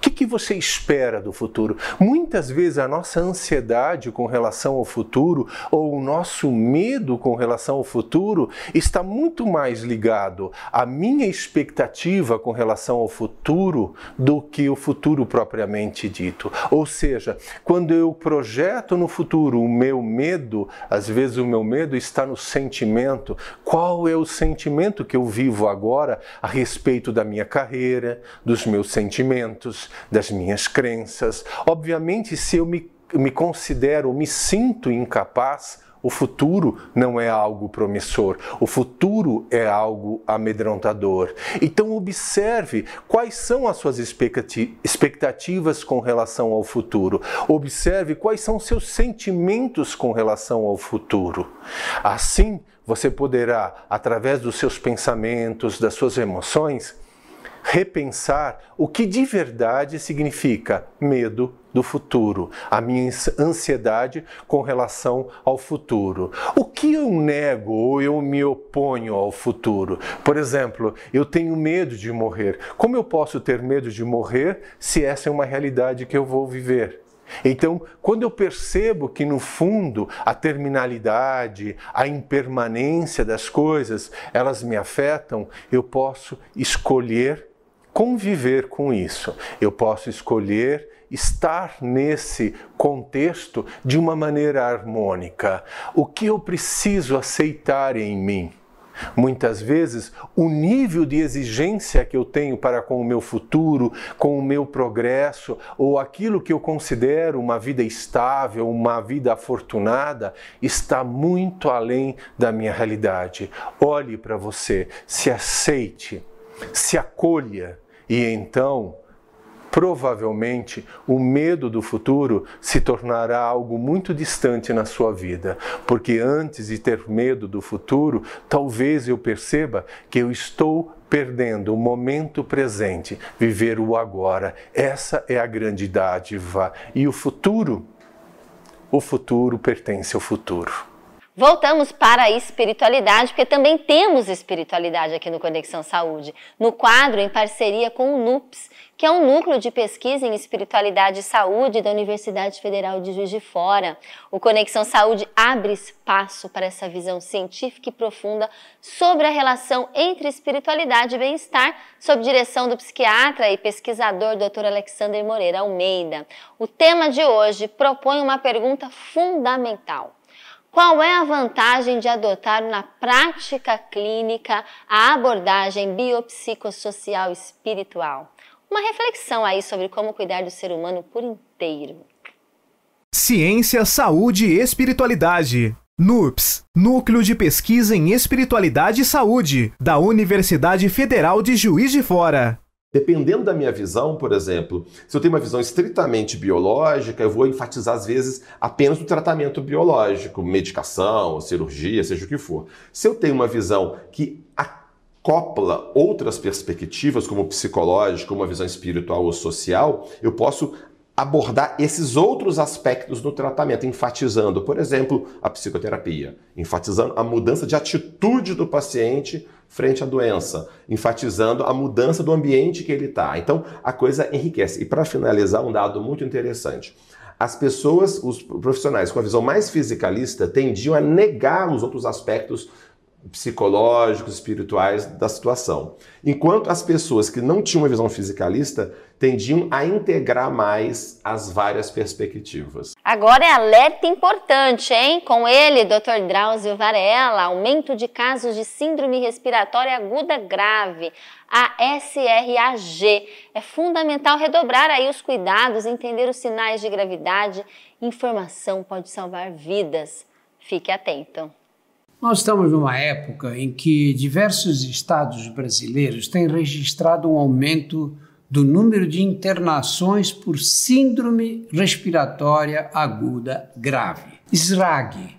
O que você espera do futuro? Muitas vezes a nossa ansiedade com relação ao futuro ou o nosso medo com relação ao futuro está muito mais ligado à minha expectativa com relação ao futuro do que o futuro propriamente dito. Ou seja, quando eu projeto no futuro o meu medo, às vezes o meu medo está no sentimento. Qual é o sentimento que eu vivo agora a respeito da minha carreira, dos meus sentimentos, das minhas crenças? Obviamente, se eu me considero, me sinto incapaz, o futuro não é algo promissor, o futuro é algo amedrontador. Então observe quais são as suas expectativas com relação ao futuro. Observe quais são seus sentimentos com relação ao futuro. Assim, você poderá, através dos seus pensamentos, das suas emoções, repensar o que de verdade significa medo do futuro, a minha ansiedade com relação ao futuro. O que eu nego ou eu me oponho ao futuro? Por exemplo, eu tenho medo de morrer. Como eu posso ter medo de morrer se essa é uma realidade que eu vou viver? Então, quando eu percebo que no fundo a terminalidade, a impermanência das coisas, elas me afetam, eu posso escolher conviver com isso. Eu posso escolher estar nesse contexto de uma maneira harmônica. O que eu preciso aceitar em mim? Muitas vezes, o nível de exigência que eu tenho para com o meu futuro, com o meu progresso, ou aquilo que eu considero uma vida estável, uma vida afortunada, está muito além da minha realidade. Olhe para você, se aceite, se acolha, e então, provavelmente, o medo do futuro se tornará algo muito distante na sua vida. Porque antes de ter medo do futuro, talvez eu perceba que eu estou perdendo o momento presente, viver o agora. Essa é a grande dádiva. E o futuro pertence ao futuro. Voltamos para a espiritualidade, porque também temos espiritualidade aqui no Conexão Saúde, no quadro em parceria com o NUPS, que é um núcleo de pesquisa em espiritualidade e saúde da Universidade Federal de Juiz de Fora. O Conexão Saúde abre espaço para essa visão científica e profunda sobre a relação entre espiritualidade e bem-estar, sob direção do psiquiatra e pesquisador Dr. Alexander Moreira Almeida. O tema de hoje propõe uma pergunta fundamental. Qual é a vantagem de adotar na prática clínica a abordagem biopsicossocial espiritual? Uma reflexão aí sobre como cuidar do ser humano por inteiro. Ciência, Saúde e Espiritualidade. NUPS, Núcleo de Pesquisa em Espiritualidade e Saúde, da Universidade Federal de Juiz de Fora. Dependendo da minha visão, por exemplo, se eu tenho uma visão estritamente biológica, eu vou enfatizar, às vezes, apenas o tratamento biológico, medicação, cirurgia, seja o que for. Se eu tenho uma visão que acopla outras perspectivas, como psicológica, uma visão espiritual ou social, eu posso abordar esses outros aspectos no tratamento, enfatizando, por exemplo, a psicoterapia, enfatizando a mudança de atitude do paciente frente à doença, enfatizando a mudança do ambiente que ele está. Então, a coisa enriquece. E para finalizar, um dado muito interessante. As pessoas, os profissionais com a visão mais fisicalista, tendiam a negar os outros aspectos psicológicos, espirituais da situação. Enquanto as pessoas que não tinham uma visão fisicalista tendiam a integrar mais as várias perspectivas. Agora é alerta importante, hein? Com ele, Dr. Drauzio Varela, aumento de casos de síndrome respiratória aguda grave, a SRAG. É fundamental redobrar aí os cuidados, entender os sinais de gravidade. Informação pode salvar vidas. Fique atento. Nós estamos numa época em que diversos estados brasileiros têm registrado um aumento do número de internações por síndrome respiratória aguda grave, SRAG,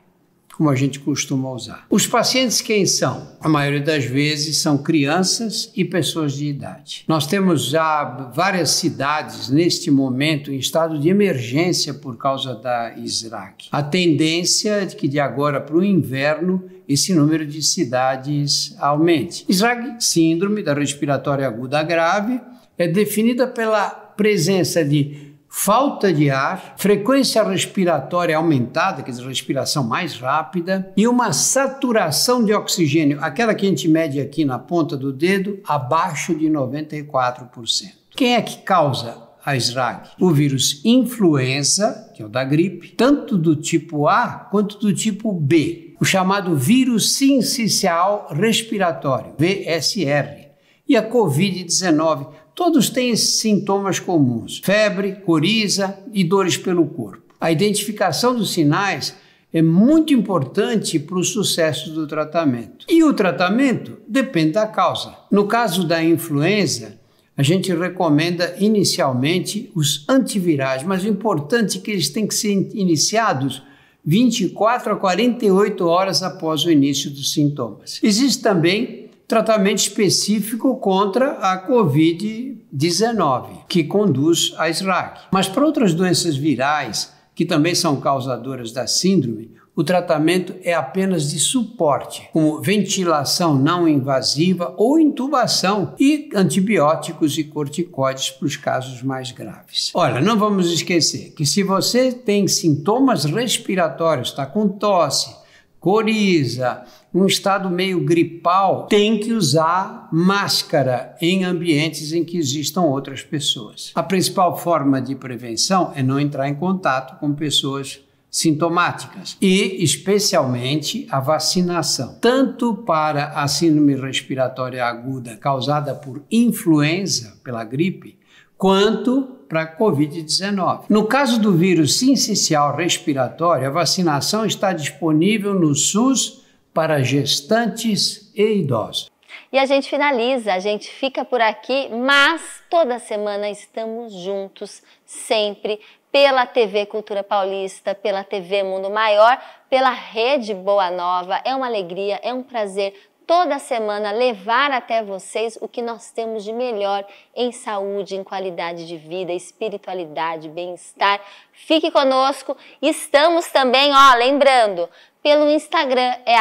como a gente costuma usar. Os pacientes quem são? A maioria das vezes são crianças e pessoas de idade. Nós temos já várias cidades neste momento em estado de emergência por causa da SRAG. A tendência é que de agora para o inverno esse número de cidades aumente. SRAG, síndrome da respiratória aguda grave, é definida pela presença de falta de ar, frequência respiratória aumentada, quer dizer, respiração mais rápida, e uma saturação de oxigênio, aquela que a gente mede aqui na ponta do dedo, abaixo de 94%. Quem é que causa a SRAG? O vírus influenza, que é o da gripe, tanto do tipo A quanto do tipo B, o chamado vírus sincicial respiratório, VSR, e a Covid-19. Todos têm esses sintomas comuns: febre, coriza e dores pelo corpo. A identificação dos sinais é muito importante para o sucesso do tratamento. E o tratamento depende da causa. No caso da influenza, a gente recomenda inicialmente os antivirais, mas o importante é que eles têm que ser iniciados 24 a 48 horas após o início dos sintomas. Existe também tratamento específico contra a Covid-19, que conduz à SRAG. Mas para outras doenças virais, que também são causadoras da síndrome, o tratamento é apenas de suporte, como ventilação não invasiva ou intubação e antibióticos e corticoides para os casos mais graves. Olha, não vamos esquecer que se você tem sintomas respiratórios, está com tosse, coriza, um estado meio gripal, tem que usar máscara em ambientes em que existam outras pessoas. A principal forma de prevenção é não entrar em contato com pessoas sintomáticas e, especialmente, a vacinação, tanto para a síndrome respiratória aguda causada por influenza, pela gripe, quanto para a Covid-19. No caso do vírus sincicial respiratório, a vacinação está disponível no SUS para gestantes e idosos. E a gente finaliza, a gente fica por aqui, mas toda semana estamos juntos, sempre, pela TV Cultura Paulista, pela TV Mundo Maior, pela Rede Boa Nova. É uma alegria, é um prazer toda semana levar até vocês o que nós temos de melhor em saúde, em qualidade de vida, espiritualidade, bem-estar. Fique conosco. Estamos também, lembrando, pelo Instagram, é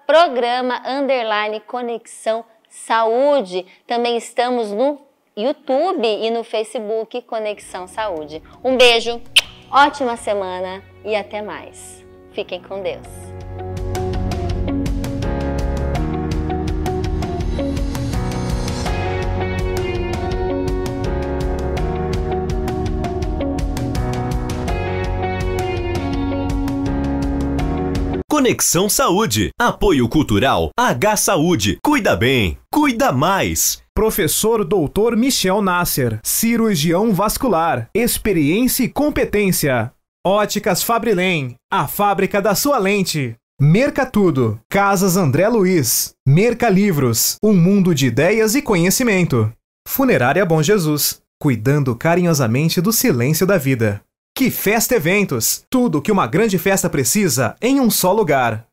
@programa_Conexão Saúde. Também estamos no YouTube e no Facebook Conexão Saúde. Um beijo, ótima semana e até mais. Fiquem com Deus. Conexão Saúde. Apoio Cultural H-Saúde. Cuida bem, cuida mais. Professor Dr. Michel Nasser, cirurgião vascular, experiência e competência. Óticas Fabrilém, a fábrica da sua lente. Mercatudo, Casas André Luiz, Mercalivros, um mundo de ideias e conhecimento. Funerária Bom Jesus, cuidando carinhosamente do silêncio da vida. Que Festa Eventos, tudo que uma grande festa precisa em um só lugar.